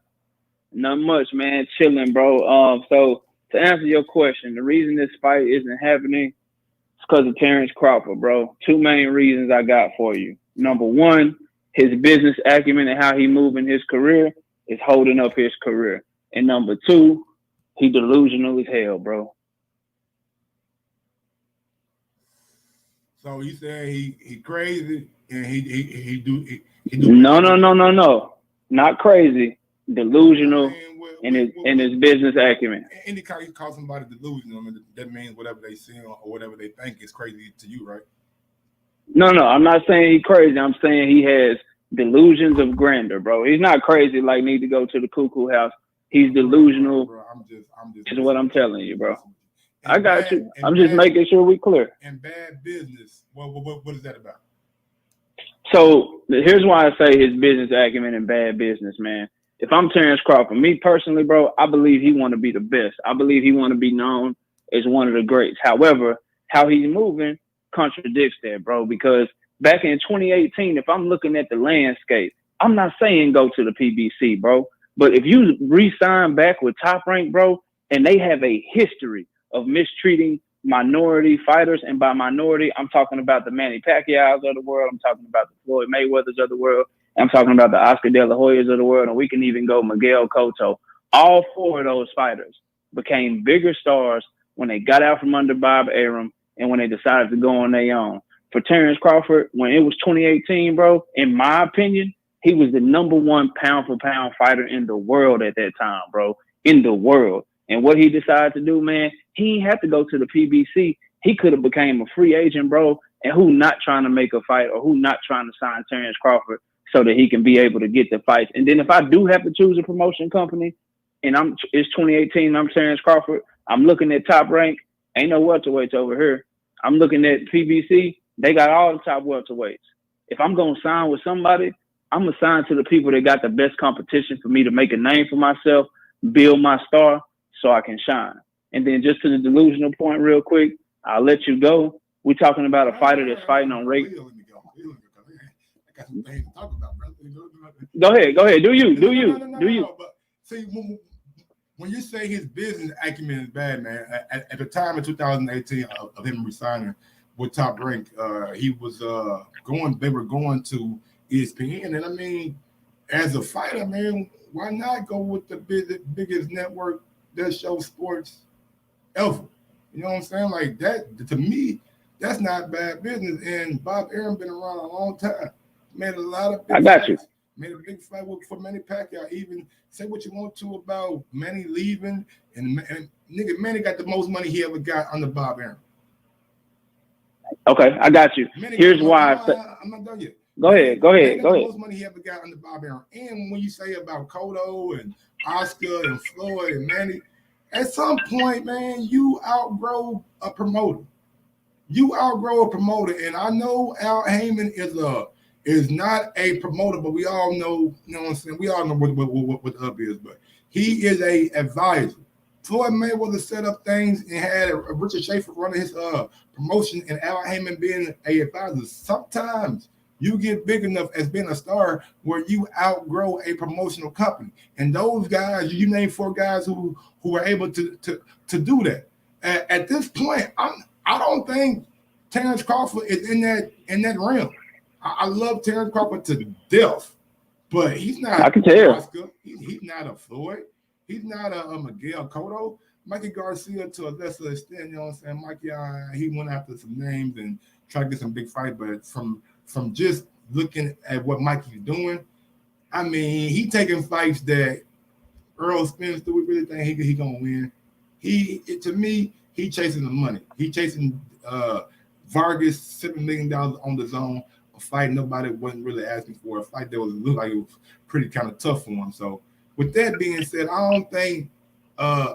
Not much, man. Chilling, bro. So to answer your question, the reason this fight isn't happening is because of Terrence Crawford, bro. Two main reasons I got for you. Number one, his business acumen and how he moving his career is holding up his career. And number two, he delusional as hell, bro. So you saying he crazy and he do No. Not crazy. Delusional in his business acumen. Anytime you call somebody delusional, that means whatever they see or whatever they think is crazy to you, right? No, I'm not saying he's crazy. I'm saying he has delusions of grandeur, bro. He's not crazy like need to go to the cuckoo house. He's delusional. Bro, I'm just is what I'm telling you, bro. I got you. I'm just making sure we clear. And bad business. What is that about? So here's why I say his business acumen and bad business, man. If I'm Terrence Crawford, me personally, bro, I believe he want to be the best. I believe he want to be known as one of the greats. However, how he's moving contradicts that, bro, because back in 2018, if I'm looking at the landscape, I'm not saying go to the PBC, bro. But if you re-sign back with Top Rank, bro, and they have a history of mistreating minority fighters, and by minority, I'm talking about the Manny Pacquiaos of the world. I'm talking about the Floyd Mayweathers of the world. I'm talking about the Oscar De La Hoyas of the world, and we can even go Miguel Cotto. All four of those fighters became bigger stars when they got out from under Bob Arum and when they decided to go on their own. For Terrence Crawford, when it was 2018, bro, in my opinion, he was the #1 pound-for-pound fighter in the world at that time, bro, in the world. And what he decided to do, man, he ain't have to go to the PBC. He could have became a free agent, bro, and who not trying to make a fight or who not trying to sign Terrence Crawford so that he can be able to get the fights. And then if I do have to choose a promotion company and it's 2018 and I'm Terrence Crawford, I'm looking at Top Rank. Ain't no welterweights over here. I'm looking at PBC. They got all the top welterweights. If I'm going to sign with somebody, I'm going to sign to the people that got the best competition for me to make a name for myself, build my star so I can shine. And then just to the delusional point real quick, I'll let you go. We're talking about a fighter that's fighting on regular. Go ahead. Do you? But see, when you say his business acumen is bad, man, at the time of 2018 of him resigning with Top Rank, they were going to ESPN. And I mean, as a fighter, man, why not go with the biggest network that shows sports ever? You know what I'm saying? Like that, to me, that's not bad business. And Bob Arum been around a long time. Made a lot of big fights. Made a big fight for Manny Pacquiao. Even say what you want to about Manny leaving, and nigga, Manny got the most money he ever got under Bob Arum. Okay, I got you. Here's why. I'm not done yet. Go ahead. The most money he ever got under Bob Arum. And when you say about Cotto and Oscar and Floyd and Manny, at some point, man, you outgrow a promoter. And I know Al Heyman is not a promoter, but we all know, you know what I'm saying? We all know what the up is, but he is a advisor. Floyd Mayweather set up things and had Richard Schaefer running his promotion and Al Heyman being a advisor. Sometimes you get big enough as being a star where you outgrow a promotional company. And those guys, you name 4 guys who were able to do that. At this point, I don't think Terrence Crawford is in that realm. I love Terrence Crawford to death, but he's not. I can tell. Oscar. He's not a Floyd. He's not a Miguel Cotto. Mikey Garcia, to a lesser extent, you know what I'm saying? Mikey, he went after some names and tried to get some big fight, but from just looking at what Mikey's doing, I mean, he taking fights that Errol Spence, do we really think he gonna win? To me, he chasing the money. He chasing Vargas $7 million on the zone. A fight nobody wasn't really asking for, a fight that looked like it was pretty kind of tough for him. So with that being said, I don't think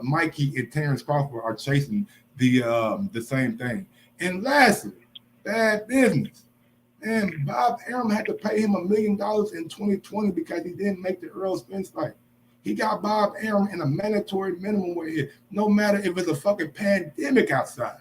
Mikey and Terrence Crawford are chasing the same thing. And lastly, bad business. And Bob Arum had to pay him $1 million in 2020 because he didn't make the Errol Spence fight. He got Bob Arum in a mandatory minimum weight. No matter if it's a fucking pandemic outside,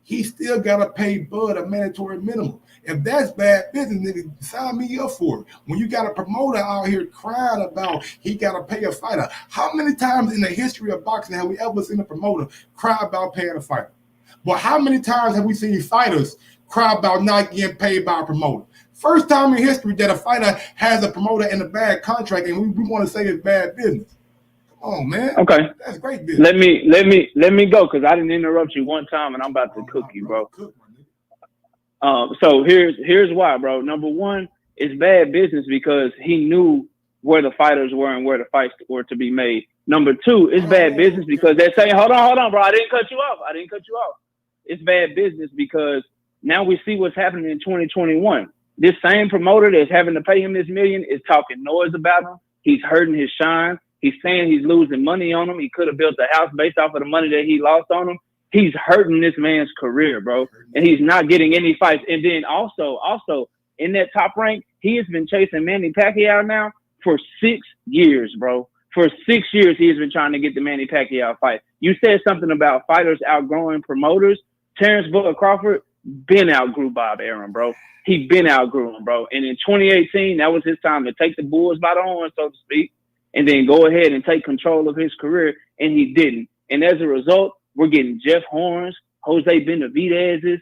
he still got to pay Bud a mandatory minimum. If that's bad business, nigga, sign me up for it. When you got a promoter out here crying about he got to pay a fighter, how many times in the history of boxing have we ever seen a promoter cry about paying a fighter? But how many times have we seen fighters cry about not getting paid by a promoter? First time in history that a fighter has a promoter in a bad contract, and we want to say it's bad business. Come on, man. Okay, that's great business. Let me go because I didn't interrupt you one time, and I'm about to cook you, bro. So here's why, bro. Number one, it's bad business because he knew where the fighters were and where the fights were to be made. Number two, it's bad business because they're saying, hold on, bro. I didn't cut you off. It's bad business because now we see what's happening in 2021. This same promoter that's having to pay him this million is talking noise about him. He's hurting his shine. He's saying he's losing money on him. He could have built a house based off of the money that he lost on him. He's hurting this man's career, bro. And he's not getting any fights. And then also in that top rank, he has been chasing Manny Pacquiao now for 6 years, bro. For 6 years, he has been trying to get the Manny Pacquiao fight. You said something about fighters outgrowing promoters. Terrence Bud Crawford been outgrew Bob Arum, bro. He been outgrew him, bro. And in 2018, that was his time to take the bulls by the horn, so to speak, and then go ahead and take control of his career, and he didn't. And as a result, we're getting Jeff Horns, Jose Benavidez's,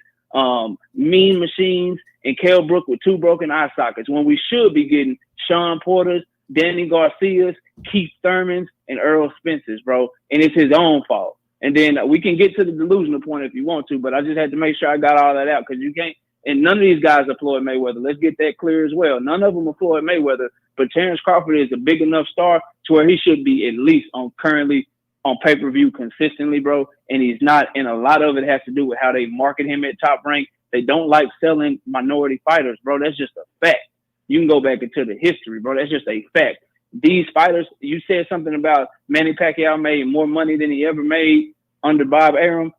Mean Machines, and Kell Brook with 2 broken eye sockets, when we should be getting Sean Porter's, Danny Garcia's, Keith Thurman's, and Errol Spence's, bro. And it's his own fault. And then we can get to the delusional point if you want to, but I just had to make sure I got all that out because you can't. And none of these guys are Floyd Mayweather. Let's get that clear as well. None of them are Floyd Mayweather, but Terrence Crawford is a big enough star to where he should be at least currently on pay-per-view consistently, bro. And he's not. And a lot of it has to do with how they market him at Top Rank. They don't like selling minority fighters, bro. That's just a fact. You can go back into the history, bro. That's just a fact. These fighters, you said something about Manny Pacquiao made more money than he ever made under Bob Arum.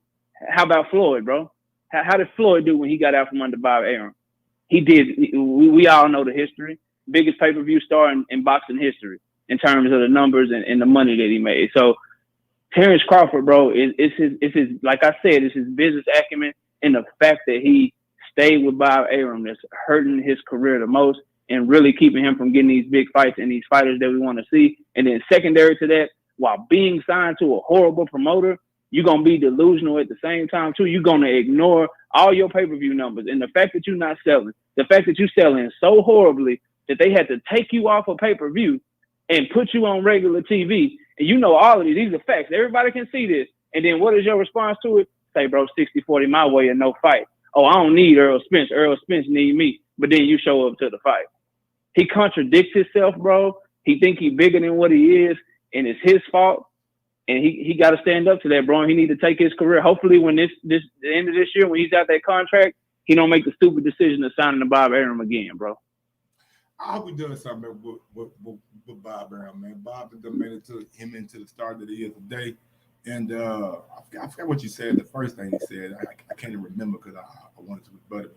How about Floyd, bro? How did Floyd do when he got out from under Bob Arum? He did. We all know the history. Biggest pay-per-view star in boxing history in terms of the numbers and the money that he made. So Terrence Crawford, bro, it's his, like I said, it's his business acumen and the fact that he stayed with Bob Arum that's hurting his career the most and really keeping him from getting these big fights and these fighters that we want to see. And then secondary to that, while being signed to a horrible promoter, you're going to be delusional at the same time, too. You're going to ignore all your pay-per-view numbers. And the fact that you're not selling, the fact that you're selling so horribly that they had to take you off of pay-per-view and put you on regular TV. And you know all of these are facts. Everybody can see this. And then what is your response to it? Say, bro, 60-40 my way and no fight. Oh, I don't need Errol Spence. Errol Spence need me. But then you show up to the fight. He contradicts himself, bro. He think he's bigger than what he is, and it's his fault. And he got to stand up to that, bro. And he need to take his career. Hopefully, when the end of this year, when he's out that contract, he don't make the stupid decision of signing to Bob Arum again, bro. I hope he does something with Bob Arum, man. Bob done made him into the star that he is today. And I forgot what you said. The first thing he said, I can't even remember because I wanted to rebut it.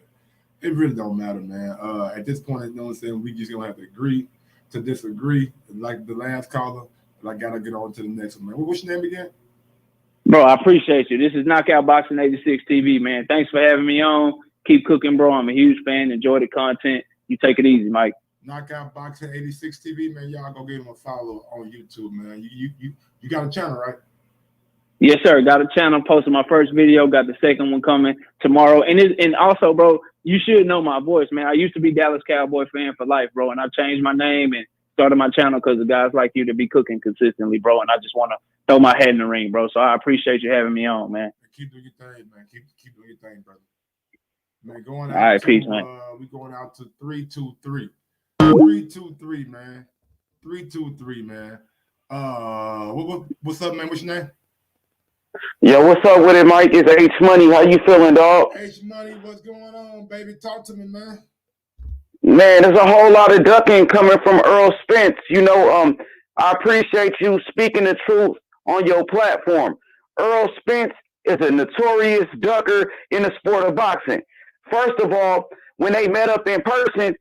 It really don't matter, man. At this point, you know what I'm saying? We just gonna have to agree to disagree, like the last caller. But I gotta get on to the next one, man. What's your name again? Bro, I appreciate you. This is Knockout Boxing 86 TV, man. Thanks for having me on. Keep cooking, bro. I'm a huge fan. Enjoy the content. You take it easy, Mike. Knockout Boxing 86 TV, man. Y'all go give him a follow on YouTube, man. You got a channel, right? Yes, sir. Got a channel. Posted my first video. Got the second one coming tomorrow. And also, bro, you should know my voice, man. I used to be Dallas Cowboy fan for life, bro. And I changed my name and started my channel because of guys like you to be cooking consistently, bro. And I just want to throw my head in the ring, bro. So I appreciate you having me on, man. Keep doing your thing, man. Keep doing your thing, brother. Man, going out. All right, peace, man. We going out to 323. 323, man. 323, man. What's up, man? What's your name? Yo, what's up with it, Mike? It's H Money. How you feeling, dog? H Money, what's going on, baby? Talk to me, man. Man, there's a whole lot of ducking coming from Errol Spence. You know, I appreciate you speaking the truth on your platform. Errol Spence is a notorious ducker in the sport of boxing. First of all, when they met up in person,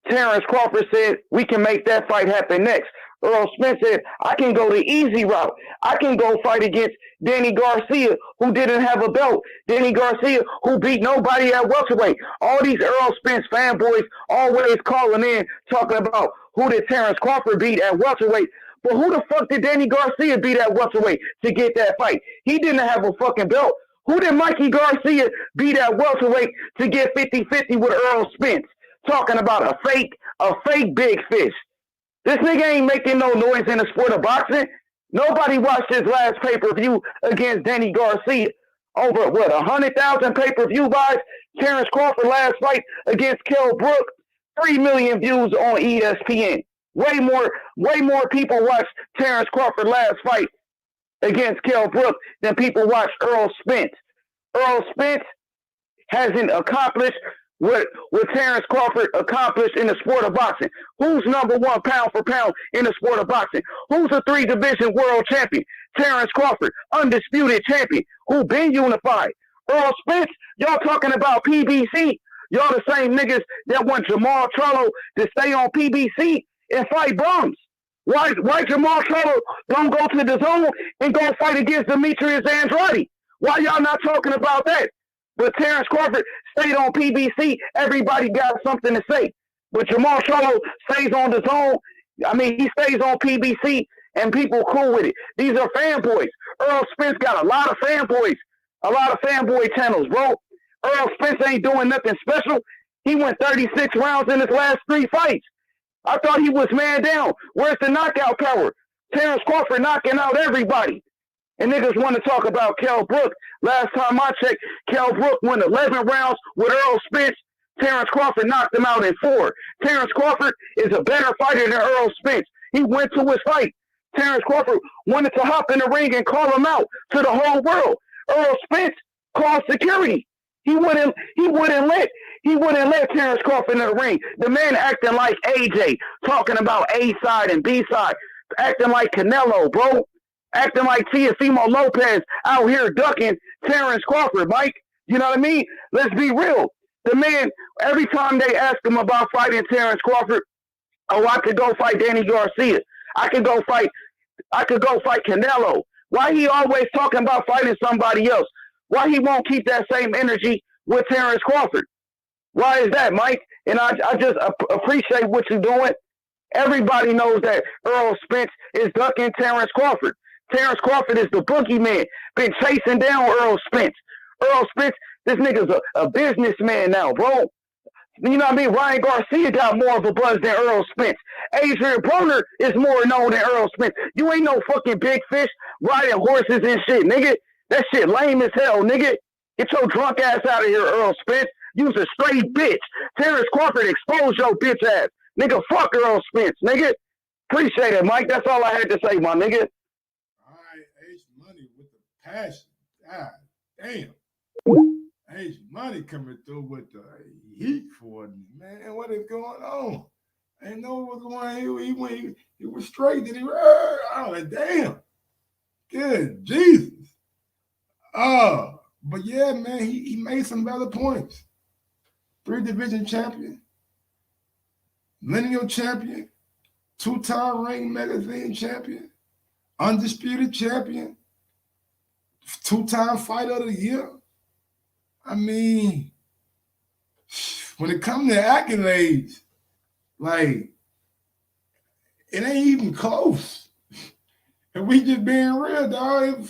Terrence Crawford said, we can make that fight happen next. Errol Spence said, I can go the easy route. I can go fight against Danny Garcia, who didn't have a belt. Danny Garcia, who beat nobody at welterweight. All these Errol Spence fanboys always calling in, talking about who did Terrence Crawford beat at welterweight. But who the fuck did Danny Garcia beat at welterweight to get that fight? He didn't have a fucking belt. Who did Mikey Garcia beat at welterweight to get 50-50 with Errol Spence? Talking about a fake big fish. This nigga ain't making no noise in the sport of boxing. Nobody watched his last pay-per-view against Danny Garcia. Over, 100,000 pay-per-view buys? Terrence Crawford last fight against Kell Brook, 3 million views on ESPN. Way more people watched Terrence Crawford last fight against Kell Brook than people watched Errol Spence. Errol Spence hasn't accomplished what Terrence Crawford accomplished in the sport of boxing. Who's number one pound for pound in the sport of boxing? Who's a 3-division world champion? Terrence Crawford, undisputed champion, who been unified. Errol Spence, y'all talking about PBC. Y'all the same niggas that want Jamal Charlo to stay on PBC and fight bums. Why Jamal Charlo don't go to the zone and go fight against Demetrius Andrade? Why y'all not talking about that? But Terrence Crawford stayed on PBC. Everybody got something to say. But Jamal Charlo stays on the zone. I mean, he stays on PBC, and people cool with it. These are fanboys. Errol Spence got a lot of fanboys, a lot of fanboy channels, bro. Errol Spence ain't doing nothing special. He went 36 rounds in his last 3 fights. I thought he was man down. Where's the knockout power? Terrence Crawford knocking out everybody. And niggas want to talk about Kell Brook. Last time I checked, Kell Brook won 11 rounds with Errol Spence. Terrence Crawford knocked him out in 4. Terrence Crawford is a better fighter than Errol Spence. He went to his fight. Terrence Crawford wanted to hop in the ring and call him out to the whole world. Errol Spence called security. He wouldn't let Terrence Crawford in the ring. The man acting like AJ, talking about A side and B side, acting like Canelo, bro. Acting like Teofimo Lopez out here ducking Terrence Crawford, Mike. You know what I mean? Let's be real. The man, every time they ask him about fighting Terrence Crawford, oh, I could go fight Danny Garcia. I could go fight Canelo. Why he always talking about fighting somebody else? Why he won't keep that same energy with Terrence Crawford? Why is that, Mike? And I just appreciate what you're doing. Everybody knows that Errol Spence is ducking Terrence Crawford. Terrence Crawford is the boogeyman, been chasing down Errol Spence. Errol Spence, this nigga's a businessman now, bro. You know what I mean? Ryan Garcia got more of a buzz than Errol Spence. Adrian Broner is more known than Errol Spence. You ain't no fucking big fish riding horses and shit, nigga. That shit lame as hell, nigga. Get your drunk ass out of here, Errol Spence. You's a straight bitch. Terrence Crawford exposed your bitch ass. Nigga, fuck Errol Spence, nigga. Appreciate it, Mike. That's all I had to say, my nigga. All right, H Money with the passion. God damn. H Money coming through with the heat for me. Man, what is going on? I didn't know what was going on. He was straight. Then he like, damn. Good Jesus. But yeah, man, he made some valid points. 3-division champion, lineal champion, 2-time Ring Magazine champion, undisputed champion, 2-time Fighter of the Year. I mean, when it comes to accolades, like, it ain't even close. If we just being real, dog,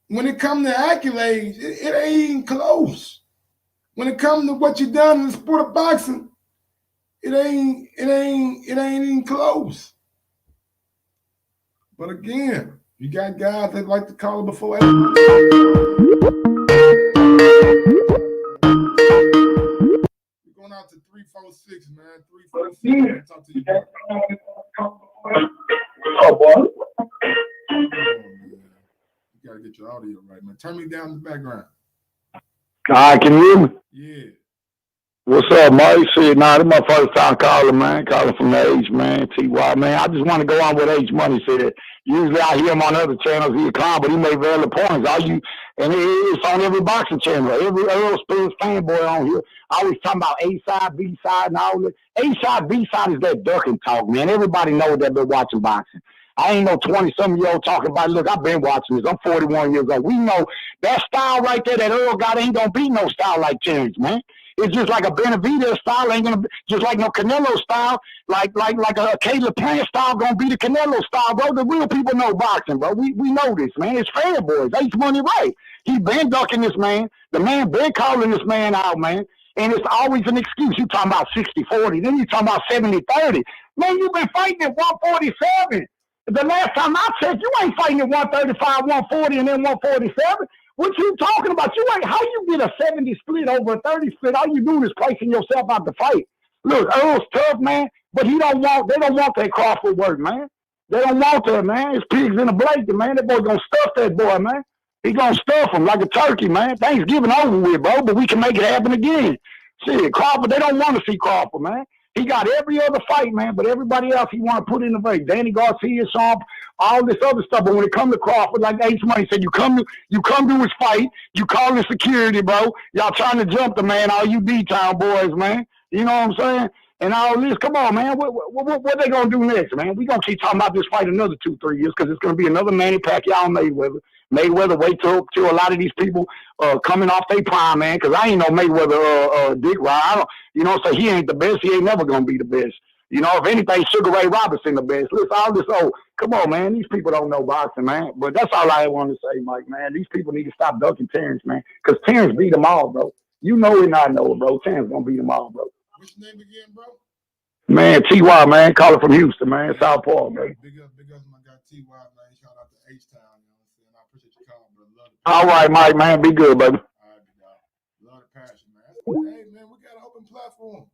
when it comes to accolades, it ain't even close. When it comes to what you done in the sport of boxing, it ain't even close. But again, you got guys that like to call it before. We're going out to 346, man. 346. Talk to you. Oh, boy. You gotta get your audio right, man. Turn me down in the background. Can you hear me? Yeah. What's up, Mike? Shit, nah, this is my first time calling, man. Calling from the H, man. TY, man. I just want to go on with H Money said. Usually I hear him on other channels. He a clown, but he made valid points. It's on every boxing channel. Every Errol Spence fanboy on here. I always talking about A side, B side, and all that. A side, B side is that ducking talk, man. Everybody knows that been watching boxing. I ain't no 20-some-year-old talking about, look, I've been watching this. I'm 41 years old. We know that style right there that Earl got ain't going to be no style like Terrence, man. It's just like a Benavidez style ain't gonna be just like no Canelo style, like a Caleb Plant style gonna be the Canelo style, bro. The real people know boxing, bro. We know this, man. It's fair, boys. H Money right. He been ducking this man. The man been calling this man out, man. And it's always an excuse. You talking about 60-40, then you talking about 70-30. Man, you been fighting at 147. The last time I checked, you ain't fighting at 135, 140, and then 147. What you talking about? You ain't how you get a 70 split over a 30 split. All you doing is placing yourself out the fight. Look, Earl's tough, man, but they don't want that Crawford work, man. They don't want that, man. It's pigs in a blanket, man. That boy gonna stuff that boy, man. He gonna stuff him like a turkey, man. Thanksgiving over with, bro, but we can make it happen again. Shit, Crawford, they don't want to see Crawford, man. He got every other fight, man, but everybody else he want to put in the fight. Danny Garcia, Sean, all this other stuff. But when it comes to Crawford, like H Money said, you come to his fight, you call the security, bro. Y'all trying to jump the man, all you D-Town boys, man. You know what I'm saying? And all this, come on, man. What they gonna do next, man? We gonna keep talking about this fight another 2-3 years because it's gonna be another Manny Pacquiao Mayweather. Mayweather wait till a lot of these people coming off their prime, man. Because I ain't no Mayweather dick ride. So he ain't the best. He ain't never gonna be the best. You know, if anything, Sugar Ray Robinson the best. Listen, all this. Oh, come on, man. These people don't know boxing, man. But that's all I want to say, Mike. Man, these people need to stop ducking Terrence, man. Because Terrence beat them all, bro. You know it, and I know it, bro. Terrence gonna beat them all, bro. What's your name again, bro? Man, TY, man. Calling from Houston, man. South Park, man. Big up, my guy TY, man. Shout out to H-Town, you know what I'm saying? I appreciate you calling, bro. Love the All right, Mike, man. Be good, baby. All right, big dog. Love the passion, man. Hey, man, we got an open platform.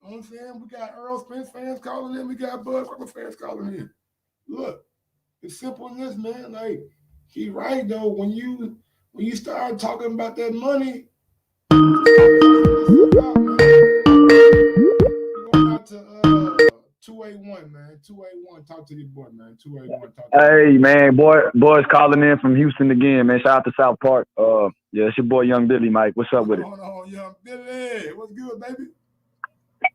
You know what I'm saying? We got Errol Spence fans calling in. We got Bud Crawford fans calling in. Look, it's simple in this, man. Like, he right, though. When you start talking about that money, to 281, man. 281. Talk to your boy, man. 281. Hey, man, boys calling in from Houston again, man. Shout out to South Park. Yeah, it's your boy Young Billy, Mike. What's up with it? Hold on, Young Billy. What's good, baby?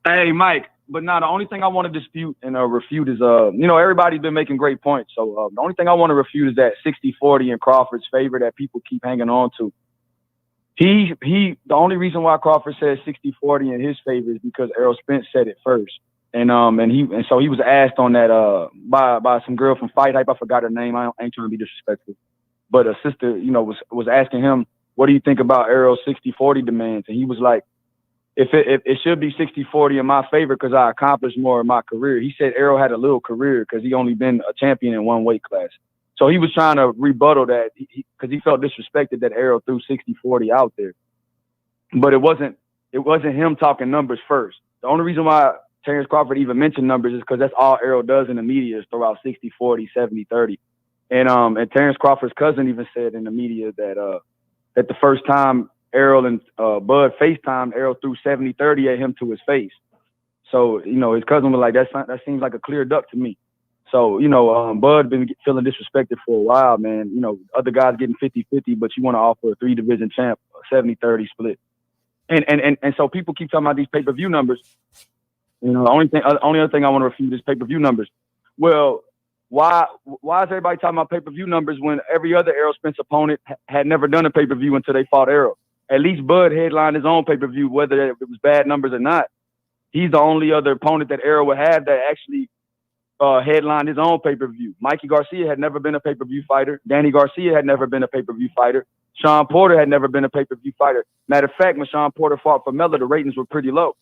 Hey, Mike. But now the only thing I want to dispute and refute is, everybody's been making great points. So the only thing I want to refute is that 60-40 in Crawford's favor that people keep hanging on to. The only reason why Crawford said 60-40 in his favor is because Errol Spence said it first. And so he was asked on that by some girl from Fight Hype. I forgot her name. I ain't trying to be disrespectful, but a sister, was asking him, "What do you think about Errol's 60-40 demands?" And he was like, "If it should be 60-40 in my favor because I accomplished more in my career." He said Errol had a little career because he only been a champion in one weight class. So he was trying to rebuttal that because he felt disrespected that Errol threw 60-40 out there. But it wasn't him talking numbers first. The only reason why Terrence Crawford even mentioned numbers is because that's all Errol does in the media is throw out 60-40, 70-30. And Terrence Crawford's cousin even said in the media that the first time Errol and Bud FaceTimed, Errol threw 70-30 at him to his face. So, his cousin was like, that seems like a clear duck to me. So, Bud been feeling disrespected for a while, man. Other guys getting 50-50, but you want to offer a 3-division champ, a 70-30 split. And so people keep talking about these pay-per-view numbers. The only other thing I want to refute is pay-per-view numbers. Well, why is everybody talking about pay-per-view numbers when every other Errol Spence opponent had never done a pay-per-view until they fought Errol? At least Bud headlined his own pay-per-view, whether it was bad numbers or not. He's the only other opponent that Errol would have that actually headlined his own pay-per-view. Mikey Garcia had never been a pay-per-view fighter. Danny Garcia had never been a pay-per-view fighter. Sean Porter had never been a pay-per-view fighter. Matter of fact, when Sean Porter fought for Miller, the ratings were pretty low.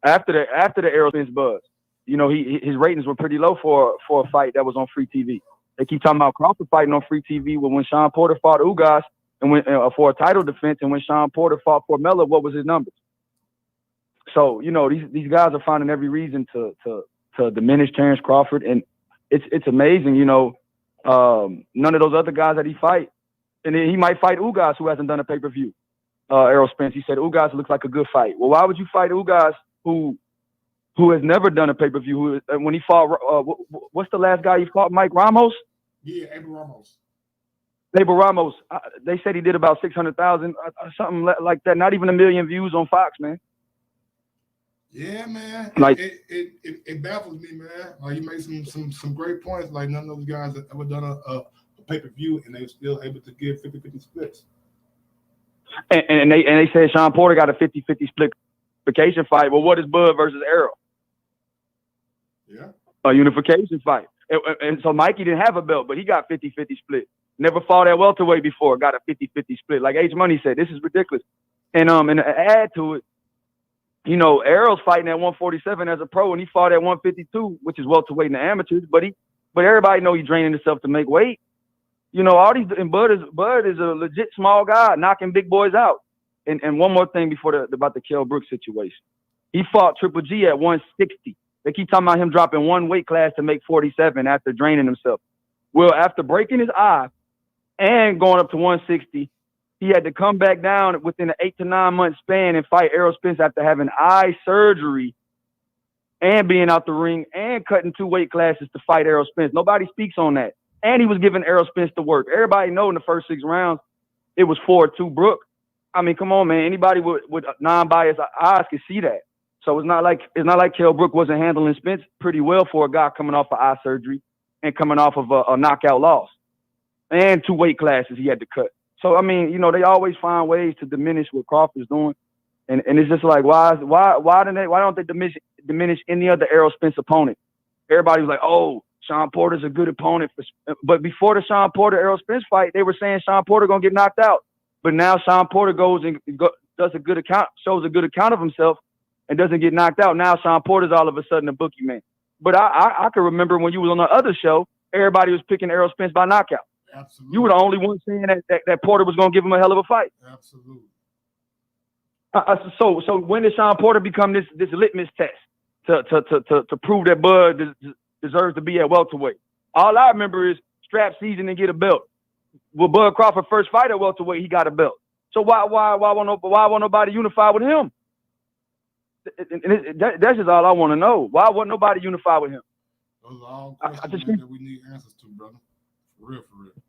After the Errol Spence buzz, his ratings were pretty low for a fight that was on free TV. They keep talking about Crawford fighting on free TV. Well, when Sean Porter fought Ugas and went for a title defense, and when Sean Porter fought for Miller, what was his numbers? So these guys are finding every reason to diminish Terrence Crawford, and it's amazing. None of those other guys that he fight, and then he might fight Ugas who hasn't done a pay-per-view. Errol Spence. He said Ugas looks like a good fight. Well, why would you fight Ugas who has never done a pay-per-view? When he fought, what's the last guy he fought? Mike Ramos? Yeah, Abel Ramos. Abel Ramos. They said he did about 600,000, something like that. Not even 1 million views on Fox, man. Yeah, man. Like it baffles me, man. Like he made some great points. Like none of those guys have ever done a pay-per-view, and they're still able to give 50-50 splits. And they said Sean Porter got a 50-50 split unification fight. Well, what is Bud versus Errol? Yeah. A unification fight. And so Mikey didn't have a belt, but he got 50-50 split. Never fought at welterweight before, got a 50-50 split. Like H Money said, this is ridiculous. And to add to it, Errol's fighting at 147 as a pro, and he fought at 152, which is welterweight in the amateurs. But everybody know he's draining himself to make weight. All these, and Bud is a legit small guy, knocking big boys out. And one more thing before about the Kell Brooks situation. He fought Triple G at 160. They keep talking about him dropping one weight class to make 47 after draining himself. Well, after breaking his eye and going up to 160, he had to come back down within an 8 to 9 month span and fight Errol Spence after having eye surgery and being out the ring and cutting 2 weight classes to fight Errol Spence. Nobody speaks on that. And he was giving Errol Spence the work. Everybody know in the first 6 rounds, it was 4-2 Brook. I mean, come on, man. Anybody with non-biased eyes can see that. So it's not like Kell Brook wasn't handling Spence pretty well for a guy coming off of eye surgery and coming off of a knockout loss. And 2 weight classes he had to cut. So, I mean, they always find ways to diminish what Crawford's doing. And it's just like, why don't they diminish any other Errol Spence opponent? Everybody was like, oh, Sean Porter's a good opponent. But before the Sean Porter-Errol Spence fight, they were saying Sean Porter going to get knocked out. But now Sean Porter goes and does a good account, shows a good account of himself and doesn't get knocked out. Now Sean Porter's all of a sudden a bookie man. But I can remember when you was on the other show, everybody was picking Errol Spence by knockout. Absolutely. You were the only one saying that Porter was going to give him a hell of a fight. Absolutely. So when did Sean Porter become this litmus test to prove that Bud deserves to be at welterweight? All I remember is strap season and get a belt. Well, Bud Crawford first fight at welterweight, he got a belt. So why won't nobody unify with him? That's just all I want to know. Why won't nobody unify with him? Those are all questions that we need answers to, brother. For real.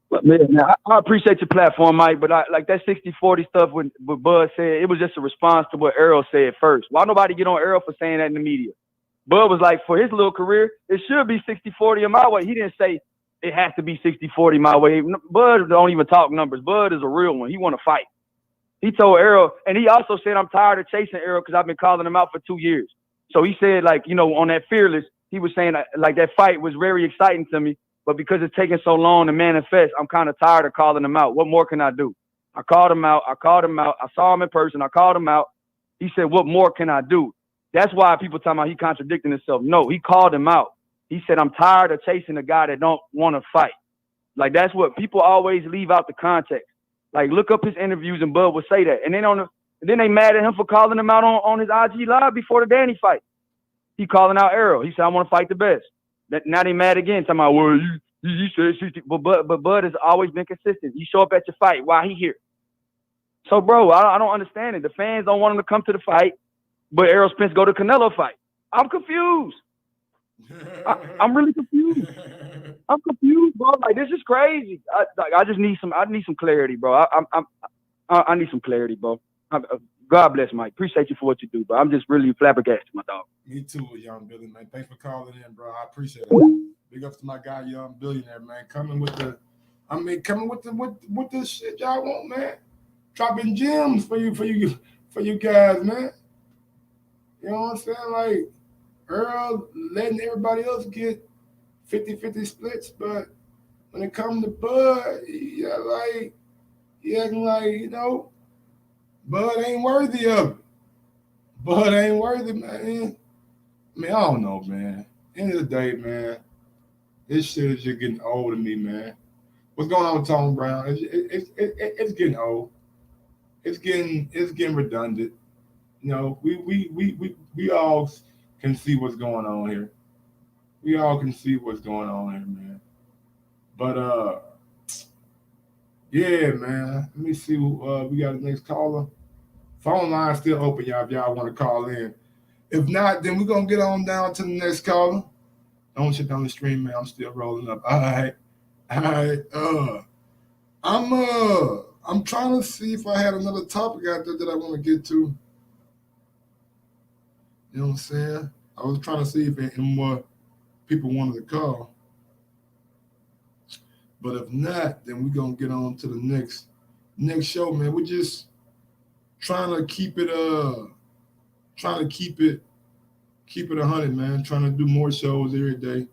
But man, I appreciate your platform, Mike, but like that 60-40 stuff what Bud said, it was just a response to what Errol said first. Why nobody get on Errol for saying that in the media? Bud was like, for his little career, it should be 60-40 in my way. He didn't say it has to be 60-40 my way. Bud don't even talk numbers. Bud is a real one. He want to fight. He told Errol, and he also said, I'm tired of chasing Errol because I've been calling him out for 2 years. So he said, like, on that Fearless, he was saying, like, that fight was very exciting to me, but because it's taking so long to manifest, I'm kind of tired of calling him out. What more can I do? I called him out. I saw him in person. I called him out. He said, what more can I do? That's why people talking about he contradicting himself. No, he called him out. He said, I'm tired of chasing a guy that don't want to fight. Like, that's what people always leave out the context. Like, look up his interviews and Bud would say that. And then they mad at him for calling him out on his IG Live before the Danny fight. He calling out Errol. He said, I want to fight the best. Now they mad again, talking about, well, you said 60. But Bud has always been consistent. You show up at your fight. Why he here? So, bro, I don't understand it. The fans don't want him to come to the fight, but Errol Spence go to Canelo fight. I'm confused. I'm really confused. I'm confused, bro. Like, this is crazy. I just need some clarity, bro. I need some clarity, bro. God bless, Mike. Appreciate you for what you do, bro. I'm just really flabbergasted, my dog. Me too, Young Billy, man. Thanks for calling in, bro. I appreciate it. Big ups to my guy, Young Billionaire, man. Coming with the shit y'all want, man. Dropping gems for you guys, man. You know what I'm saying? Like, Earl letting everybody else get 50-50 splits, but when it comes to Bud, he acting like, Bud ain't worthy of it. Bud ain't worthy, man. I mean, I don't know, man. End of the day, man, this shit is just getting old to me, man. What's going on with Tone Brown? It's getting old. It's getting redundant. We all can see what's going on here. We all can see what's going on here, man. But yeah, man. Let me see. We got the next caller. Phone line still open, y'all, if y'all want to call in. If not, then we're going to get on down to the next caller. Don't shut down the stream, man. I'm still rolling up. All right. I'm trying to see if I had another topic out there that I want to get to. You know what I'm saying? I was trying to see if any more people wanted to call. But if not, then we're going to get on to the next show, man. We're just trying to keep it 100, man. Trying to do more shows every day.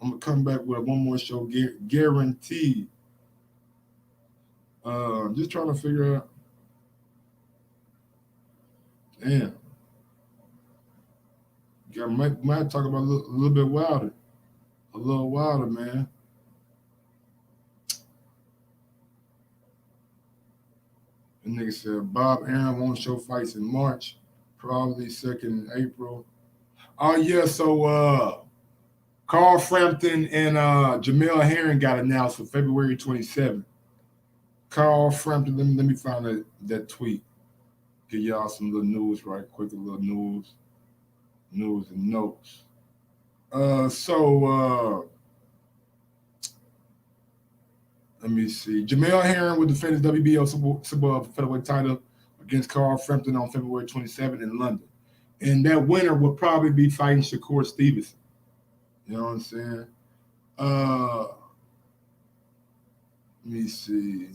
I'm gonna come back with one more show, guaranteed. Just trying to figure out. Damn. Might talk about a little bit wilder. A little wilder, man. The nigga said Bob Arum won't show fights in March, probably 2nd in April. Oh yeah, so Carl Frampton and Jamel Herring got announced for February 27th. Carl Frampton, let me find that tweet. Give y'all some little news right quick, a little news and notes. Let me see. Jamel Herring will defend his WBO super featherweight title against Carl Frampton on February 27th in London. And that winner will probably be fighting Shakur Stevenson. You know what I'm saying? Let me see.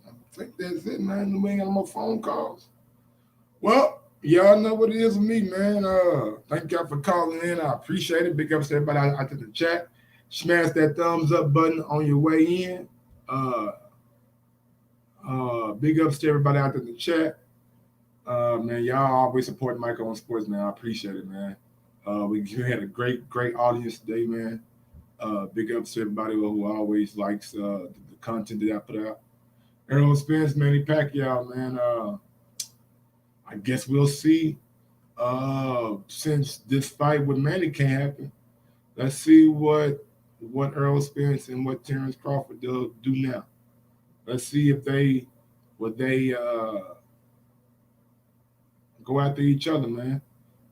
I think that's it, man. We ain't got no more phone calls. Well, y'all know what it is with me, man. Thank y'all for calling in. I appreciate it. Big ups to everybody out in the chat. Smash that thumbs up button on your way in. Big ups to everybody out in the chat. Man, y'all always support Mike on Sports, man. I appreciate it, man. We had a great audience today, man. Big ups to everybody who always likes the content that I put out. Errol Spence, Manny Pacquiao, man. I guess we'll see. Since this fight with Manny can't happen, let's see what Errol Spence and what Terrence Crawford do now. Let's see if they go after each other, man.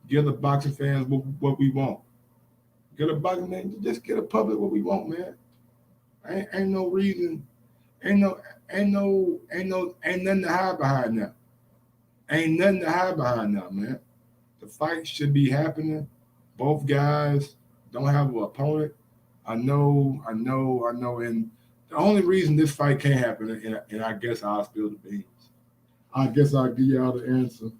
Give the boxing fans what we want. Get a boxing man, just get a public what we want, man. Ain't no reason, ain't nothing to hide behind now. Ain't nothing to hide behind now, man. The fight should be happening. Both guys don't have an opponent. I know. And the only reason this fight can't happen, and I guess I'll spill the beans. I guess I'll give y'all the answer.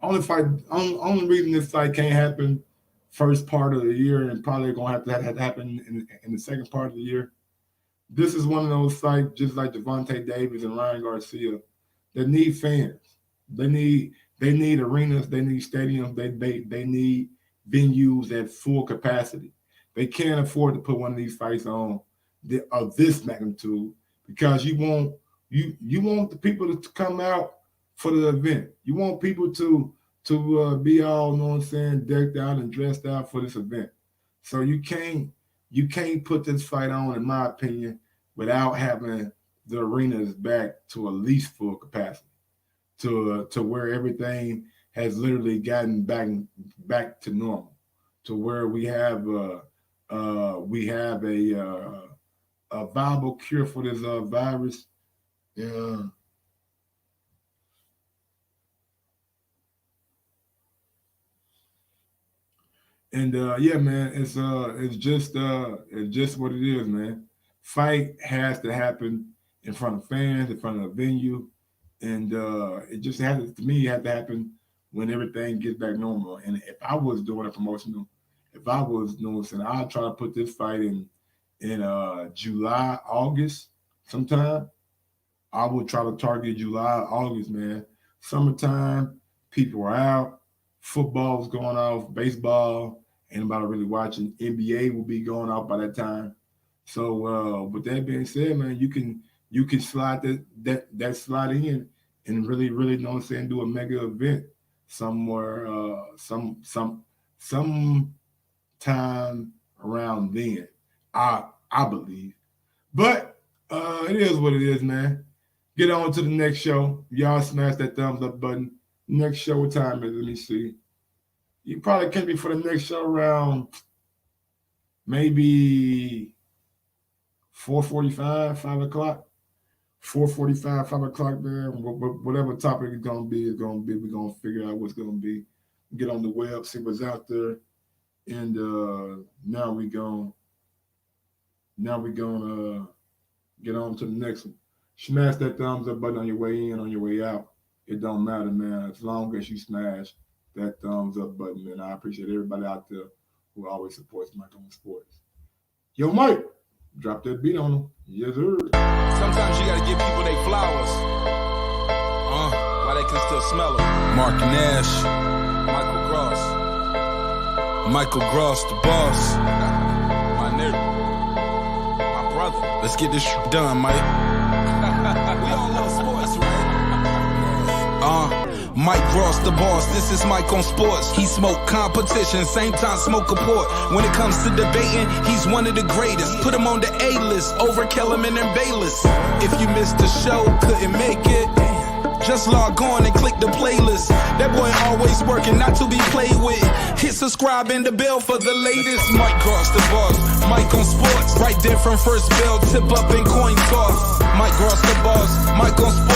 Only reason this fight can't happen first part of the year, and probably gonna have to happen in the second part of the year. This is one of those fights, just like Devontae Davis and Ryan Garcia, that need fans. They need arenas. They need stadiums. They need venues at full capacity. They can't afford to put one of these fights on of this magnitude because you want the people to come out for the event. You want people to be all, you know what I'm saying, decked out and dressed out for this event. So you can't put this fight on, in my opinion, without having the arenas back to at least full capacity, to where everything has literally gotten back to normal, to where we have a viable cure for this virus. Yeah. And yeah, man, it's just what it is, man. Fight has to happen in front of fans, in front of a venue, and it just has to happen when everything gets back normal. And if I was doing a promotional, if I was doing something, I'd try to put this fight in July, August, sometime. I would try to target July, August, man. Summertime, people are out, football's going off, baseball. Ain't nobody really watching. NBA will be going off by that time. So with that being said, man, you can slide that slide in and really, you know what I'm saying, do a mega event somewhere, sometime around then. I believe. But it is what it is, man. Get on to the next show. Y'all smash that thumbs up button. Next show, what time is it? Let me see. You probably catch me for the next show around maybe 4:45, 5 o'clock. 4:45, 5 o'clock there. Whatever topic it's going to be, We're going to figure out what's going to be. Get on the web, see what's out there. And now we're going to get on to the next one. Smash that thumbs up button on your way in, on your way out. It don't matter, man. As long as you smash that thumbs up button, man. I appreciate everybody out there who always supports Mike on Sports. Yo, Mike, drop that beat on them. Yes, sir. Sometimes you gotta give people their flowers. While they can still smell them. Mark Nash. Michael Gross, the boss. My nigga. My brother. Let's get this done, Mike. We all love sports, right? Mike Gross, the boss. This is Mike on Sports. He smoke competition, same time smoke a port. When it comes to debating, he's one of the greatest. Put him on the A-list over Kellerman and Bayless. If you missed the show, couldn't make it, just log on and click the playlist. That boy always working, not to be played with. Hit subscribe and the bell for the latest. Mike Gross, the boss. Mike on Sports. Right there from first bell, tip up and coin toss. Mike Gross, the boss. Mike on Sports.